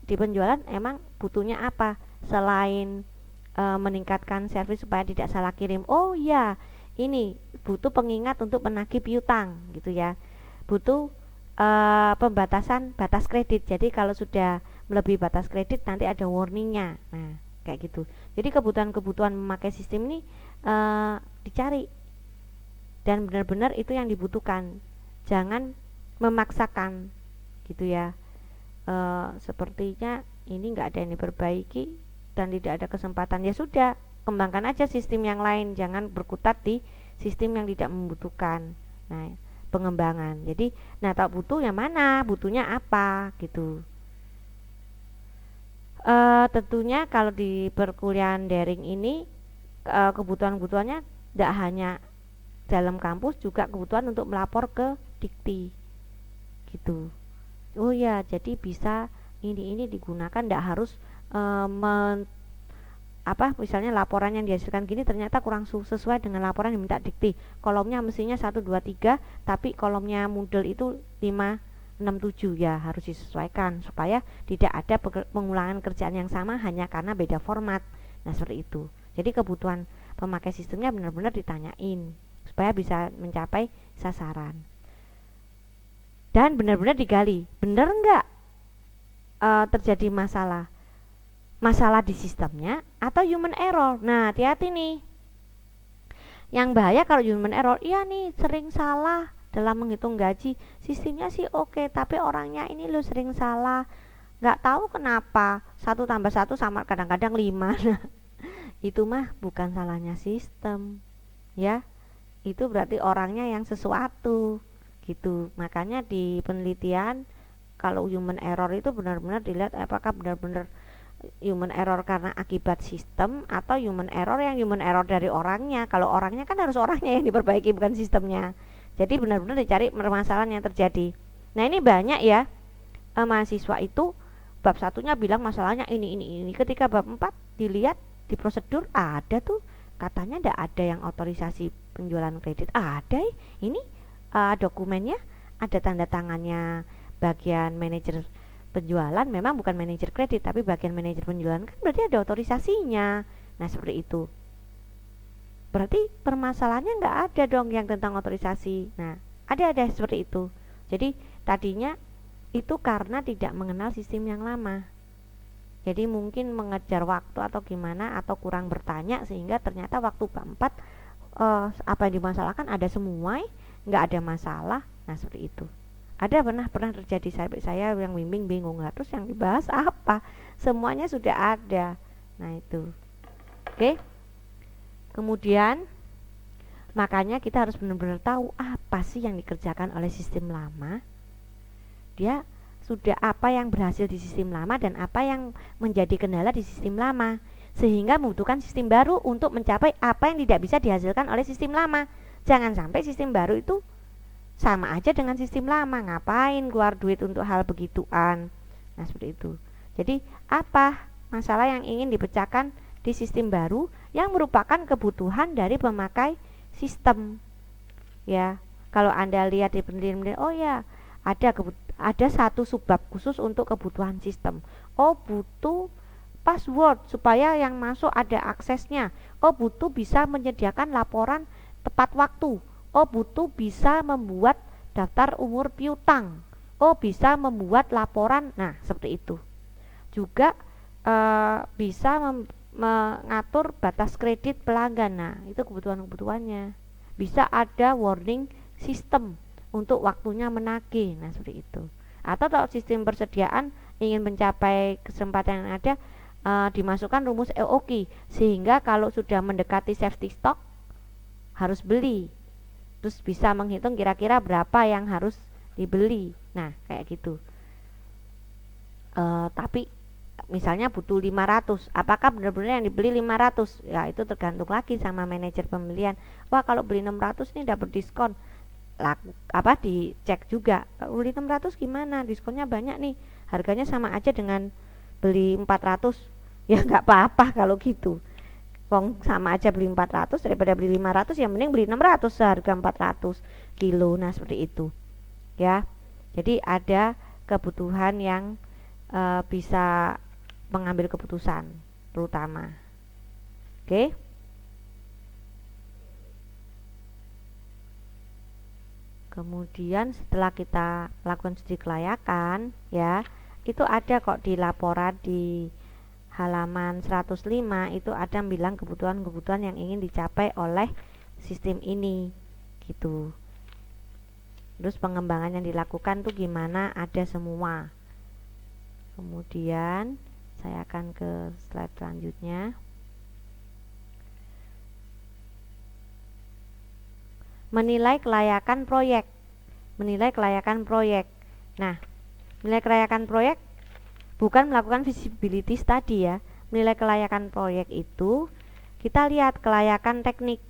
di penjualan emang butuhnya apa selain meningkatkan servis supaya tidak salah kirim. Ini butuh pengingat untuk penagih piutang gitu ya. Butuh pembatasan batas kredit. Jadi kalau sudah melebihi batas kredit nanti ada warningnya. Nah kayak gitu. Jadi kebutuhan memakai sistem ini dicari dan benar-benar itu yang dibutuhkan. Jangan memaksakan gitu ya. Sepertinya ini nggak ada yang diperbaiki dan tidak ada kesempatan, ya sudah kembangkan aja sistem yang lain, jangan berkutat di sistem yang tidak membutuhkan. Nah pengembangan, jadi tak butuh yang mana, butuhnya apa gitu. Tentunya kalau di perkuliahan daring ini kebutuhannya tidak hanya dalam kampus, juga kebutuhan untuk melapor ke dikti gitu. Jadi bisa ini digunakan, tidak harus misalnya laporan yang dihasilkan gini ternyata kurang sesuai dengan laporan yang minta dikti. Kolomnya mestinya 1, 2, 3, tapi kolomnya Moodle itu 5, 67 ya harus disesuaikan supaya tidak ada pengulangan kerjaan yang sama hanya karena beda format. Nah seperti itu. Jadi kebutuhan pemakai sistemnya benar-benar ditanyain supaya bisa mencapai sasaran. Dan benar-benar digali, benar nggak terjadi masalah di sistemnya atau human error. Nah hati-hati nih. Yang bahaya kalau human error, iya nih sering salah dalam menghitung gaji. Sistemnya sih oke, tapi orangnya ini lo sering salah. Nggak tahu kenapa 1+1 sama kadang-kadang 5. Nah, itu mah bukan salahnya sistem, ya. Itu berarti orangnya yang sesuatu, gitu. Makanya di penelitian kalau human error itu benar-benar dilihat apakah benar-benar human error karena akibat sistem atau human error dari orangnya. Kalau orangnya kan harus orangnya yang diperbaiki bukan sistemnya. Jadi benar-benar dicari permasalahan yang terjadi. Nah ini banyak ya mahasiswa itu bab satunya bilang masalahnya ini. Ketika bab 4 dilihat di prosedur ada tuh katanya tidak ada yang otorisasi penjualan kredit. Ada ini dokumennya, ada tanda tangannya bagian manajer penjualan, memang bukan manajer kredit tapi bagian manajer penjualan, kan berarti ada otorisasinya. Nah seperti itu, berarti permasalahannya nggak ada dong yang tentang otorisasi. Nah ada seperti itu. Jadi tadinya itu karena tidak mengenal sistem yang lama, jadi mungkin mengejar waktu atau gimana atau kurang bertanya sehingga ternyata waktu bab 4 apa yang dimasalahkan ada semua, nggak ada masalah. Nah seperti itu. Ada pernah terjadi sampai saya yang bimbing bingung lah, terus yang dibahas apa, semuanya sudah ada. Nah itu oke. Kemudian makanya kita harus benar-benar tahu apa sih yang dikerjakan oleh sistem lama, dia sudah apa yang berhasil di sistem lama dan apa yang menjadi kendala di sistem lama, sehingga membutuhkan sistem baru untuk mencapai apa yang tidak bisa dihasilkan oleh sistem lama. Jangan sampai sistem baru itu sama aja dengan sistem lama, ngapain keluar duit untuk hal begituan. Nah seperti itu. Jadi apa masalah yang ingin dipecahkan di sistem baru yang merupakan kebutuhan dari pemakai sistem, ya. Kalau Anda lihat di penelitian, oh ya ada satu subbab khusus untuk kebutuhan sistem. Oh butuh password supaya yang masuk ada aksesnya. Oh butuh bisa menyediakan laporan tepat waktu. Oh butuh bisa membuat daftar umur piutang. Oh bisa membuat laporan. Nah seperti itu. Juga bisa mengatur batas kredit pelanggan. Nah itu kebutuhannya. Bisa ada warning system untuk waktunya menagih. Nah seperti itu. Atau kalau sistem persediaan ingin mencapai kesempatan yang ada, dimasukkan rumus EOKI sehingga kalau sudah mendekati safety stock harus beli, terus bisa menghitung kira-kira berapa yang harus dibeli. Nah kayak gitu. Tapi misalnya butuh 500, apakah benar-benar yang dibeli 500? Ya itu tergantung lagi sama manajer pembelian. Wah kalau beli 600 nih dapat diskon, dicek juga, beli 600 gimana, diskonnya banyak nih, harganya sama aja dengan beli 400. Ya nggak apa-apa kalau gitu, wong sama aja beli 400 daripada beli 500, ya mending beli 600 seharga 400 kilo. Nah seperti itu ya. Jadi ada kebutuhan yang bisa mengambil keputusan terutama. Oke. Kemudian setelah kita lakukan studi kelayakan ya, itu ada kok di laporan di halaman 105 itu ada bilang kebutuhan-kebutuhan yang ingin dicapai oleh sistem ini gitu. Terus pengembangan yang dilakukan tuh gimana, ada semua. Kemudian saya akan ke slide selanjutnya. Menilai kelayakan proyek. Nah, menilai kelayakan proyek bukan melakukan feasibility study ya. Menilai kelayakan proyek itu kita lihat kelayakan teknik.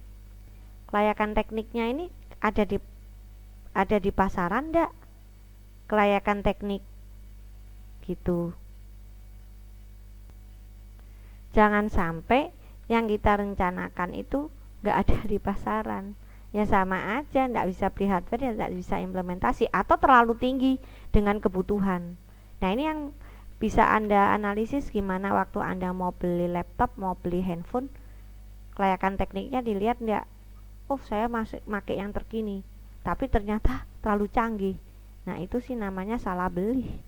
Kelayakan tekniknya ini ada di pasaran enggak? Kelayakan teknik gitu. Jangan sampai yang kita rencanakan itu enggak ada di pasaran. ya sama aja, nggak bisa beli hardware ya nggak bisa implementasi atau terlalu tinggi dengan kebutuhan. Nah ini yang bisa Anda analisis gimana waktu Anda mau beli laptop, mau beli handphone, kelayakan tekniknya dilihat nggak, oh saya masih pakai yang terkini tapi ternyata terlalu canggih. Nah itu sih namanya salah beli.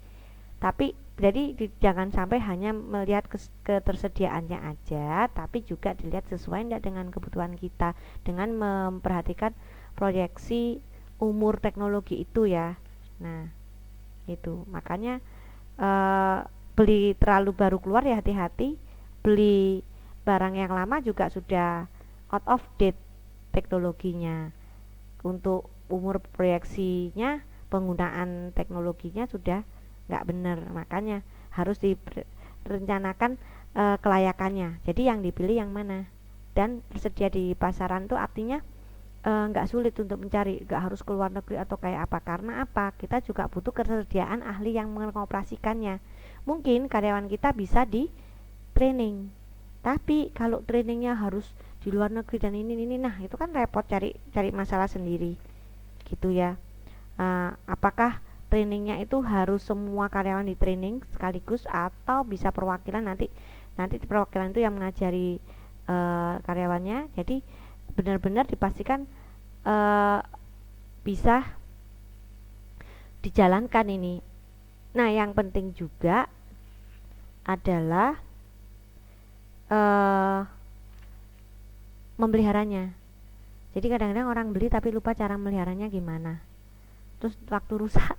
Tapi jadi jangan sampai hanya melihat ketersediaannya aja, tapi juga dilihat sesuai enggak dengan kebutuhan kita, dengan memperhatikan proyeksi umur teknologi itu ya. Nah itu makanya beli terlalu baru keluar ya hati-hati, beli barang yang lama juga sudah out of date teknologinya, untuk umur proyeksinya penggunaan teknologinya sudah nggak benar, makanya harus direncanakan kelayakannya. Jadi yang dipilih yang mana dan tersedia di pasaran tuh artinya nggak sulit untuk mencari, nggak harus keluar negeri atau kayak apa. Karena apa? Kita juga butuh ketersediaan ahli yang mengoperasikannya. Mungkin karyawan kita bisa di training, tapi kalau trainingnya harus di luar negeri dan ini nah itu kan repot, cari masalah sendiri gitu ya. Apakah trainingnya itu harus semua karyawan di training sekaligus atau bisa perwakilan, nanti perwakilan itu yang mengajari karyawannya. Jadi benar-benar dipastikan bisa dijalankan ini. Nah yang penting juga adalah memeliharanya. Jadi kadang-kadang orang beli tapi lupa cara meliharanya gimana, terus waktu rusak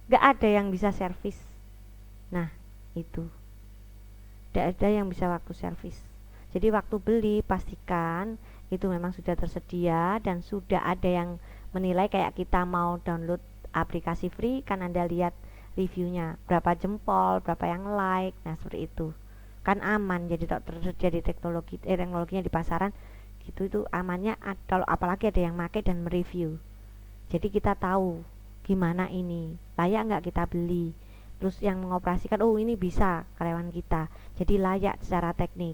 gak ada yang bisa servis. Nah itu gak ada yang bisa waktu servis. Jadi waktu beli pastikan itu memang sudah tersedia dan sudah ada yang menilai. Kayak kita mau download aplikasi free kan Anda lihat reviewnya, berapa jempol, berapa yang like. Nah seperti itu kan aman. Jadi tak tersedia di teknologinya di pasaran gitu, itu amannya kalau apalagi ada yang make dan mereview. Jadi kita tahu gimana ini, layak nggak kita beli. Terus yang mengoperasikan, oh ini bisa karyawan kita, jadi layak secara teknik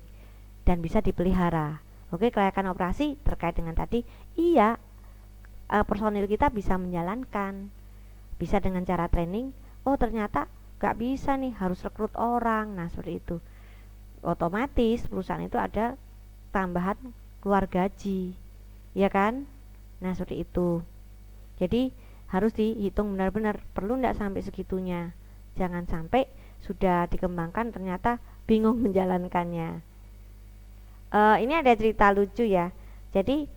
dan bisa dipelihara. Oke, kelayakan operasi terkait dengan tadi, iya personil kita bisa menjalankan, bisa dengan cara training. Oh ternyata nggak bisa nih, harus rekrut orang. Nah seperti itu, otomatis perusahaan itu ada tambahan keluar gaji, ya kan? Nah seperti itu. Jadi harus dihitung benar-benar, perlu nggak sampai segitunya. Jangan sampai sudah dikembangkan ternyata bingung menjalankannya. Ini ada cerita lucu ya. Jadi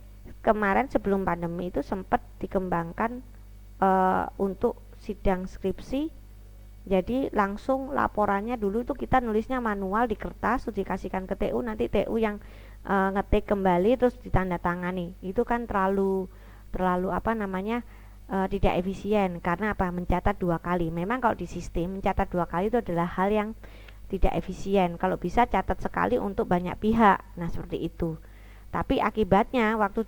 kemarin sebelum pandemi itu sempat dikembangkan untuk sidang skripsi. Jadi langsung laporannya dulu itu kita nulisnya manual di kertas, terus dikasihkan ke TU, nanti TU yang ngetik kembali terus ditandatangani. Itu kan terlalu apa namanya, tidak efisien. Karena apa? Mencatat 2 kali. Memang kalau di sistem mencatat 2 kali itu adalah hal yang tidak efisien. Kalau bisa catat sekali untuk banyak pihak. Nah seperti itu. Tapi akibatnya waktu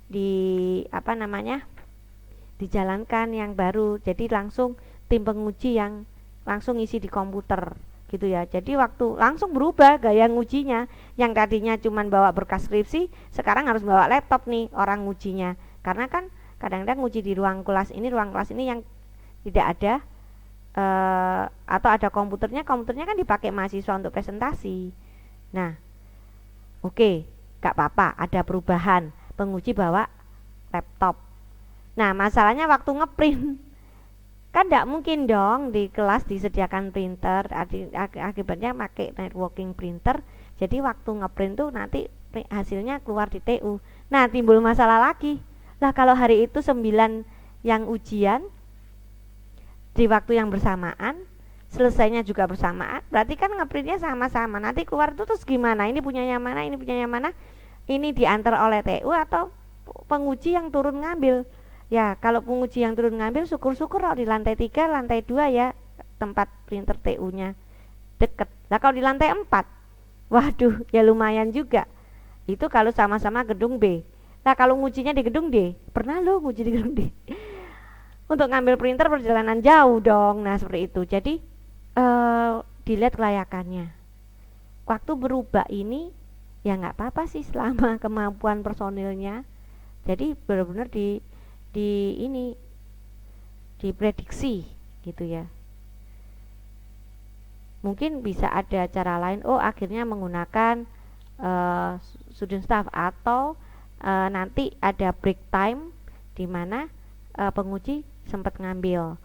di apa namanya, dijalankan yang baru, jadi langsung tim penguji yang langsung isi di komputer gitu ya. Jadi waktu langsung berubah gaya ngujinya, yang tadinya cuman bawa berkas skripsi sekarang harus bawa laptop nih orang ngujinya. Karena kan kadang-kadang nguji di ruang kelas ini yang tidak ada atau ada komputernya kan dipakai mahasiswa untuk presentasi. Nah oke, gak apa-apa, ada perubahan, penguji bawa laptop. Nah masalahnya waktu ngeprint kan tidak mungkin dong di kelas disediakan printer, akibatnya pakai networking printer. Jadi waktu ngeprint tuh nanti hasilnya keluar di TU. Nah timbul masalah lagi lah, kalau hari itu 9 yang ujian di waktu yang bersamaan, selesainya juga bersamaan, berarti kan ngeprintnya sama-sama. Nanti keluar itu terus gimana, ini punyanya mana, ini diantar oleh TU atau penguji yang turun ngambil. Ya kalau penguji yang turun ngambil syukur-syukur kalau di lantai 3, lantai 2 ya tempat printer TU nya deket. Nah kalau di lantai 4, waduh ya lumayan juga. Itu kalau sama-sama gedung B. Nah kalau ngujinya di gedung D, pernah lo nguji di gedung D untuk ngambil printer perjalanan jauh dong. Nah seperti itu. Jadi dilihat kelayakannya. Waktu berubah ini ya nggak apa-apa sih selama kemampuan personilnya Jadi benar-benar ini diprediksi gitu ya. Mungkin bisa ada cara lain, akhirnya menggunakan student staff, atau nanti ada break time di mana penguji sempat ngambil.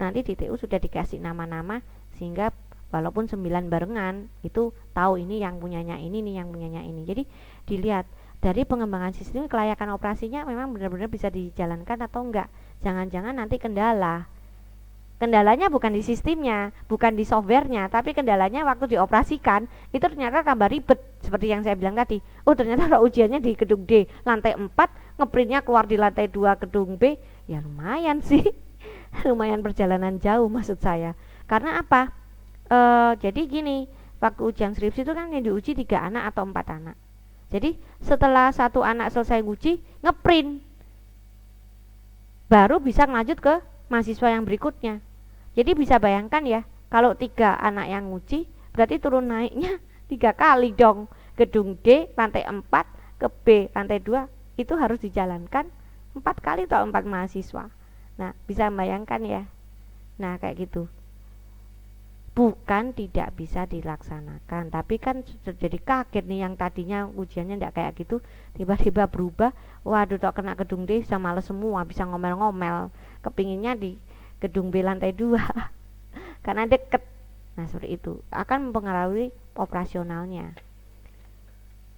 Nanti di TU sudah dikasih nama-nama sehingga walaupun 9 barengan itu tahu ini yang punyanya ini yang punyanya ini. Jadi dilihat dari pengembangan sistem kelayakan operasinya memang benar-benar bisa dijalankan atau enggak. Jangan-jangan nanti kendalanya bukan di sistemnya, bukan di softwarenya, tapi kendalanya waktu dioperasikan itu ternyata tambah ribet seperti yang saya bilang tadi. Ternyata ujiannya di gedung D lantai 4, ngeprintnya keluar di lantai 2 gedung B. Ya lumayan sih. Lumayan perjalanan jauh maksud saya. Karena apa? Jadi gini, waktu ujian skripsi itu kan yang diuji 3 anak atau 4 anak. Jadi setelah 1 anak selesai uji, ngeprint, baru bisa lanjut ke mahasiswa yang berikutnya. Jadi bisa bayangkan ya, kalau 3 anak yang uji, berarti turun naiknya 3 kali dong. Gedung D lantai 4 ke B lantai 2 itu harus dijalankan 4 kali atau 4 mahasiswa. Nah, bisa bayangkan ya. Nah, kayak gitu. Bukan tidak bisa dilaksanakan, tapi kan jadi kaget nih, yang tadinya ujiannya tidak kayak gitu tiba-tiba berubah. Waduh, tok kena gedung D bisa males semua, bisa ngomel-ngomel, kepinginnya di gedung B lantai 2 karena deket. Nah, seperti itu akan mempengaruhi operasionalnya.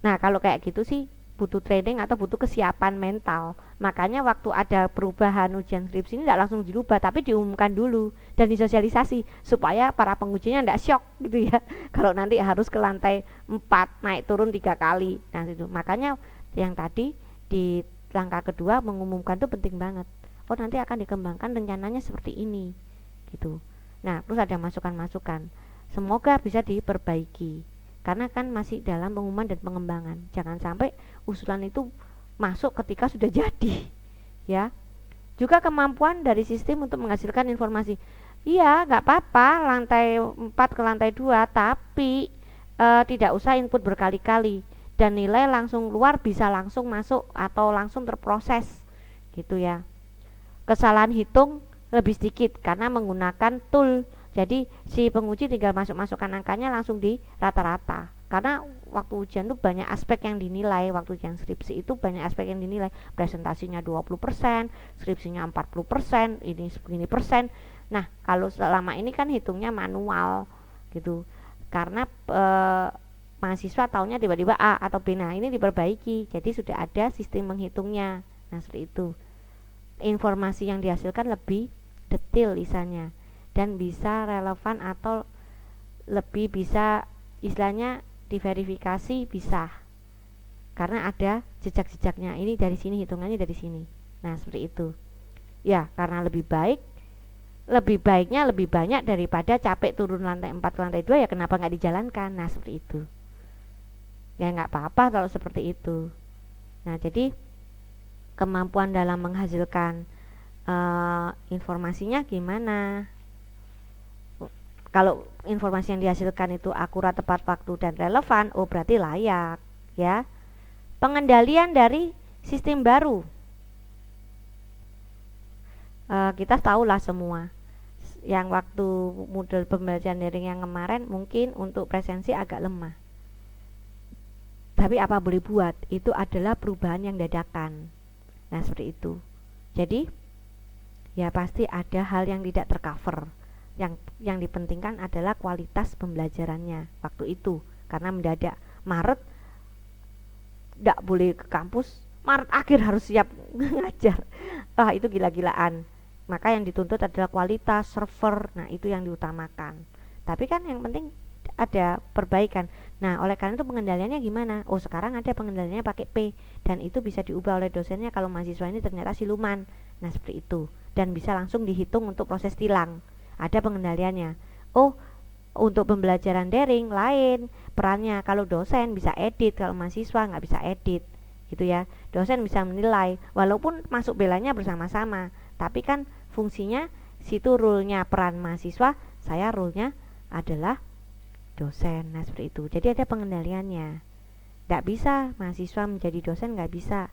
Nah, kalau kayak gitu sih butuh training atau butuh kesiapan mental. Makanya waktu ada perubahan ujian skripsi ini tidak langsung dirubah, tapi diumumkan dulu dan disosialisasi supaya para pengujinya tidak shock gitu ya. Kalau nanti harus ke lantai 4 naik turun 3 kali. Nah, itu makanya yang tadi di langkah kedua mengumumkan itu penting banget. Nanti akan dikembangkan rencananya seperti ini gitu. Nah, terus ada masukan-masukan. Semoga bisa diperbaiki. Karena kan masih dalam pengumuman dan pengembangan. Jangan sampai usulan itu masuk ketika sudah jadi ya. Juga kemampuan dari sistem untuk menghasilkan informasi. Iya, nggak apa-apa lantai 4 ke lantai 2, tapi tidak usah input berkali-kali dan nilai langsung keluar, bisa langsung masuk atau langsung terproses gitu ya. Kesalahan hitung lebih sedikit karena menggunakan tool. Jadi si penguji tinggal masukkan angkanya langsung di rata-rata. Karena waktu ujian itu banyak aspek yang dinilai. Waktu ujian skripsi itu banyak aspek yang dinilai. Presentasinya 20%, skripsinya 40%, ini segini persen. Nah, kalau selama ini kan hitungnya manual gitu. Karena mahasiswa taunya tiba-tiba A atau B. Nah, ini diperbaiki. Jadi sudah ada sistem menghitungnya. Nah, seperti itu. Informasi yang dihasilkan lebih detail isanya dan bisa relevan atau lebih bisa istilahnya diverifikasi, bisa karena ada jejak-jejaknya, ini dari sini hitungannya dari sini. Nah, seperti itu ya. Karena lebih baiknya lebih banyak daripada capek turun lantai 4 ke lantai 2, ya kenapa nggak dijalankan. Nah, seperti itu ya, nggak apa-apa kalau seperti itu. Nah, jadi kemampuan dalam menghasilkan informasinya gimana. Kalau informasi yang dihasilkan itu akurat, tepat waktu, dan relevan, berarti layak ya. Pengendalian dari sistem baru, kita tahulah semua yang waktu model pembelajaran daring yang kemarin mungkin untuk presensi agak lemah, tapi apa boleh buat, itu adalah perubahan yang dadakan. Nah, seperti itu. Jadi ya pasti ada hal yang tidak tercover. Yang dipentingkan adalah kualitas pembelajarannya waktu itu, karena mendadak. Maret tidak boleh ke kampus, Maret akhir harus siap ngajar. Itu gila-gilaan. Maka yang dituntut adalah kualitas server. Nah, itu yang diutamakan. Tapi kan yang penting ada perbaikan. Nah, oleh karena itu pengendaliannya gimana? Sekarang ada pengendaliannya pakai P, dan itu bisa diubah oleh dosennya kalau mahasiswa ini ternyata siluman. Nah, seperti itu. Dan bisa langsung dihitung untuk proses tilang. Ada pengendaliannya. Untuk pembelajaran daring lain perannya. Kalau dosen bisa edit, kalau mahasiswa nggak bisa edit gitu ya. Dosen bisa menilai walaupun masuk belanya bersama-sama, tapi kan fungsinya situ rule-nya peran mahasiswa, saya rule-nya adalah dosen. Nah, seperti itu. Jadi ada pengendaliannya. Nggak bisa mahasiswa menjadi dosen, nggak bisa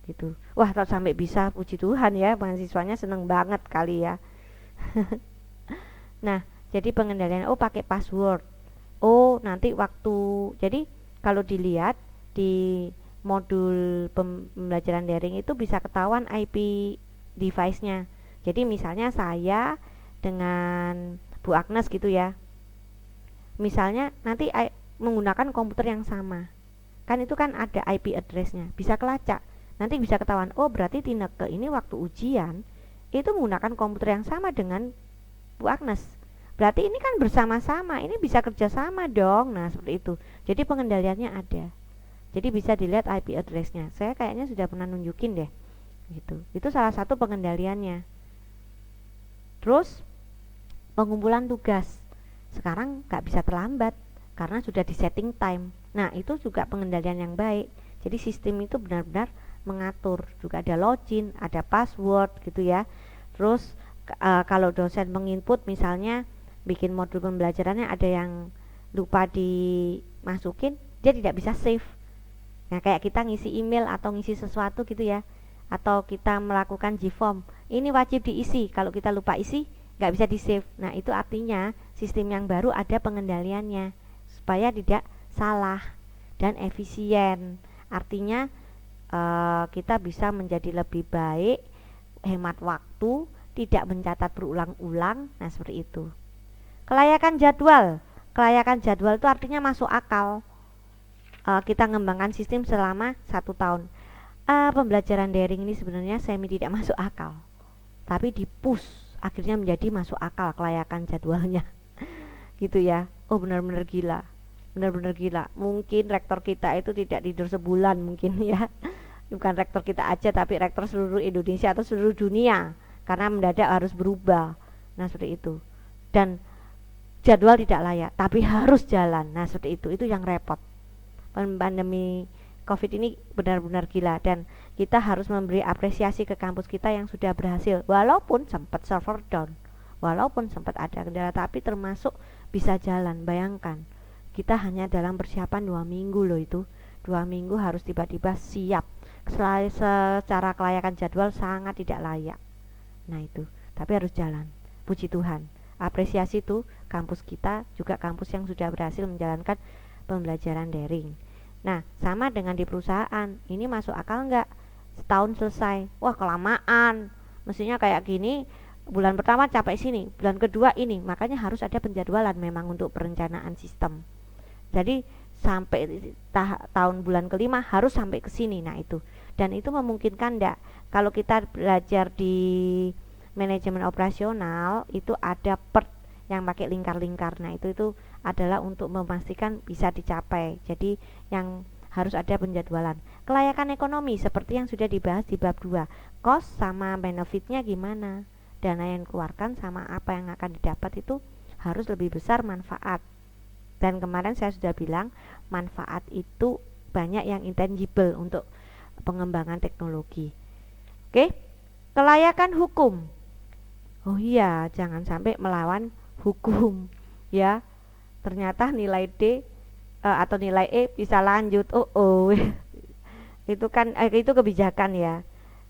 gitu. Wah, kalau sampai bisa, puji Tuhan ya, mahasiswanya seneng banget kali ya. Nah, jadi pengendalian, oh pakai password. Oh, nanti waktu, jadi kalau dilihat di modul pembelajaran daring itu bisa ketahuan IP device-nya. Jadi misalnya saya dengan Bu Agnes gitu ya. Misalnya nanti menggunakan komputer yang sama. Kan itu kan ada IP address-nya, bisa kelacak. Nanti bisa ketahuan, oh berarti Tineke ini waktu ujian itu menggunakan komputer yang sama dengan Bu Agnes. Berarti ini kan bersama-sama, ini bisa kerjasama dong. Nah seperti itu. Jadi pengendaliannya ada. Jadi bisa dilihat IP address-nya. Saya kayaknya sudah pernah nunjukin deh. Gitu. Itu salah satu pengendaliannya. Terus pengumpulan tugas. Sekarang nggak bisa terlambat karena sudah di setting time. Nah itu juga pengendalian yang baik. Jadi sistem itu benar-benar mengatur. Juga ada login, ada password gitu ya. Terus kalau dosen menginput misalnya bikin modul pembelajarannya ada yang lupa dimasukin, dia tidak bisa save. Nah kayak kita ngisi email atau ngisi sesuatu gitu ya, atau kita melakukan Gform, ini wajib diisi, kalau kita lupa isi nggak bisa di save. Nah itu artinya sistem yang baru ada pengendaliannya supaya tidak salah dan efisien. Artinya kita bisa menjadi lebih baik, hemat waktu, tidak mencatat berulang-ulang. Nah seperti itu. Kelayakan jadwal. Kelayakan jadwal itu artinya masuk akal. Kita ngembangkan sistem selama 1 tahun. Pembelajaran daring ini sebenarnya semi tidak masuk akal, tapi di-push akhirnya menjadi masuk akal kelayakan jadwalnya. Gitu ya. Oh benar-benar gila. Benar-benar gila. Mungkin rektor kita itu tidak tidur sebulan mungkin ya. Bukan rektor kita aja, tapi rektor seluruh Indonesia atau seluruh dunia, karena mendadak harus berubah. Nah seperti itu. Dan jadwal tidak layak tapi harus jalan. Nah seperti itu yang repot. Pandemi COVID ini benar-benar gila dan kita harus memberi apresiasi ke kampus kita yang sudah berhasil, walaupun sempat server down, walaupun sempat ada kendala, tapi termasuk bisa jalan. Bayangkan kita hanya dalam persiapan 2 minggu loh, itu 2 minggu harus tiba-tiba siap. Secara kelayakan jadwal sangat tidak layak. Nah itu, tapi harus jalan. Puji Tuhan, apresiasi tuh kampus kita juga kampus yang sudah berhasil menjalankan pembelajaran daring. Nah sama dengan di perusahaan, ini masuk akal nggak setahun selesai? Wah kelamaan, mestinya kayak gini, bulan pertama capai sini, bulan kedua ini. Makanya harus ada penjadwalan memang untuk perencanaan sistem. Jadi sampai tahun bulan kelima harus sampai ke sini. Nah itu, dan itu memungkinkan enggak? Kalau kita belajar di manajemen operasional itu ada PERT yang pakai lingkar-lingkar. Nah itu adalah untuk memastikan bisa dicapai. Jadi yang harus ada penjadwalan. Kelayakan ekonomi seperti yang sudah dibahas di bab 2, cost sama benefitnya gimana, dana yang dikeluarkan sama apa yang akan didapat itu harus lebih besar manfaat. Dan kemarin saya sudah bilang manfaat itu banyak yang intangible untuk pengembangan teknologi. Oke, kelayakan hukum. Oh iya, jangan sampai melawan hukum ya. Ternyata nilai D atau nilai E bisa lanjut. Itu kan itu kebijakan ya.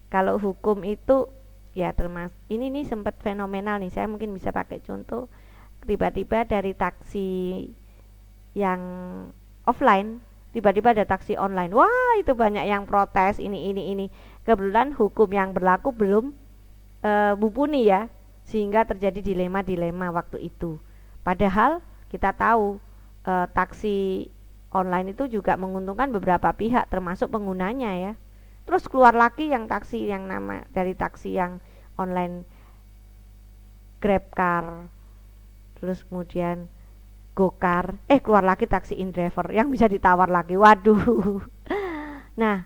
Kalau hukum itu ya termasuk ini nih sempat fenomenal nih. Saya mungkin bisa pakai contoh, tiba-tiba dari taksi yang offline tiba-tiba ada taksi online. Wah, itu banyak yang protes ini. Kebetulan hukum yang berlaku belum mumpuni ya, sehingga terjadi dilema-dilema waktu itu. Padahal kita tahu taksi online itu juga menguntungkan beberapa pihak termasuk penggunanya ya. Terus keluar lagi yang taksi yang nama dari taksi yang online, GrabCar, terus kemudian GoCar, keluar lagi taksi InDriver yang bisa ditawar lagi. Waduh. Nah,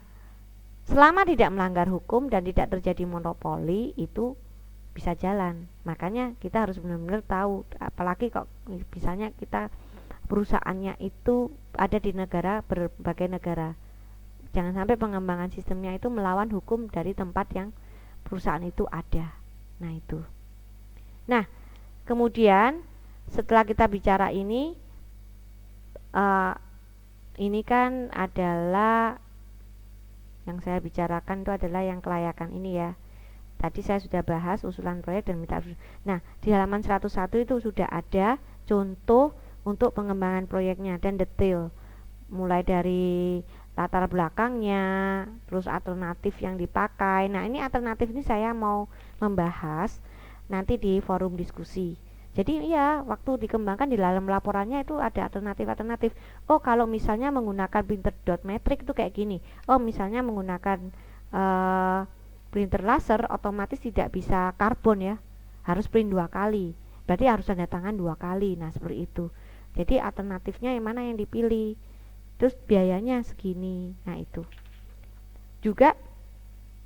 selama tidak melanggar hukum dan tidak terjadi monopoli itu bisa jalan. Makanya kita harus benar-benar tahu, apalagi kok misalnya kita perusahaannya itu ada di berbagai negara. Jangan sampai pengembangan sistemnya itu melawan hukum dari tempat yang perusahaan itu ada. Nah, itu. Nah, kemudian setelah kita bicara ini kan adalah Yang saya bicarakan itu adalah yang kelayakan ini ya. Tadi saya sudah bahas usulan proyek dan minta. Nah, di halaman 101 itu sudah ada contoh untuk pengembangan proyeknya dan detail. Mulai dari latar belakangnya, terus alternatif yang dipakai. Nah, ini alternatif ini saya mau membahas nanti di forum diskusi. Jadi ya, waktu dikembangkan di dalam laporannya itu ada alternatif-alternatif. Oh, kalau misalnya menggunakan printer dot matrix itu kayak gini. Oh, misalnya menggunakan printer laser otomatis tidak bisa karbon ya. Harus print 2 kali. Berarti harus tanda tangan 2 kali. Nah, seperti itu. Jadi alternatifnya yang mana yang dipilih. Terus biayanya segini. Nah, itu. Juga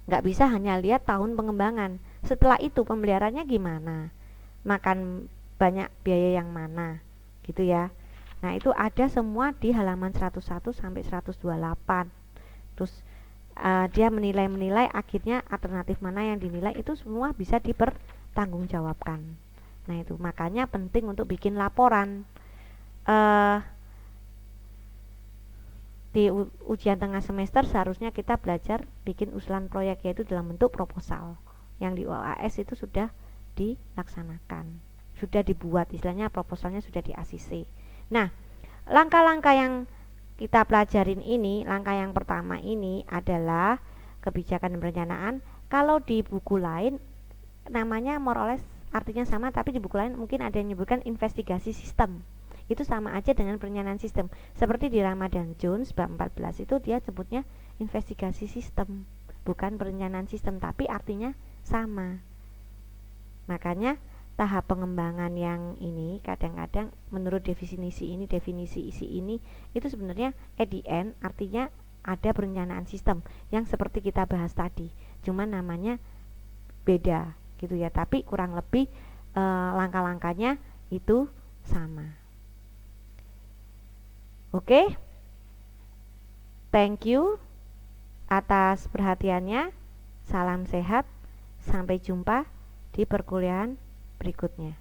nggak bisa hanya lihat tahun pengembangan. Setelah itu pemeliharaannya gimana? Makan banyak biaya yang mana? Gitu ya. Nah, itu ada semua di halaman 101 sampai 128. Terus dia menilai akhirnya alternatif mana yang dinilai itu semua bisa dipertanggungjawabkan. Nah, itu makanya penting untuk bikin laporan. Di ujian tengah semester seharusnya kita belajar bikin usulan proyek, yaitu dalam bentuk proposal. Yang di UAS itu sudah dilaksanakan, sudah dibuat, istilahnya proposalnya sudah di ACC. Nah, langkah-langkah yang kita pelajarin ini, langkah yang pertama ini adalah kebijakan dan perencanaan. Kalau di buku lain namanya more or less artinya sama, tapi di buku lain mungkin ada yang menyebutkan investigasi sistem. Itu sama aja dengan perencanaan sistem. Seperti di Ramadan Jones bab 14 itu dia sebutnya investigasi sistem, bukan perencanaan sistem, tapi artinya sama. Makanya tahap pengembangan yang ini kadang-kadang menurut definisi isi ini itu sebenarnya at the end artinya ada perencanaan sistem yang seperti kita bahas tadi, cuman namanya beda gitu ya, tapi kurang lebih langkah-langkahnya itu sama. Oke, thank you atas perhatiannya. Salam sehat, sampai jumpa di perkuliahan berikutnya.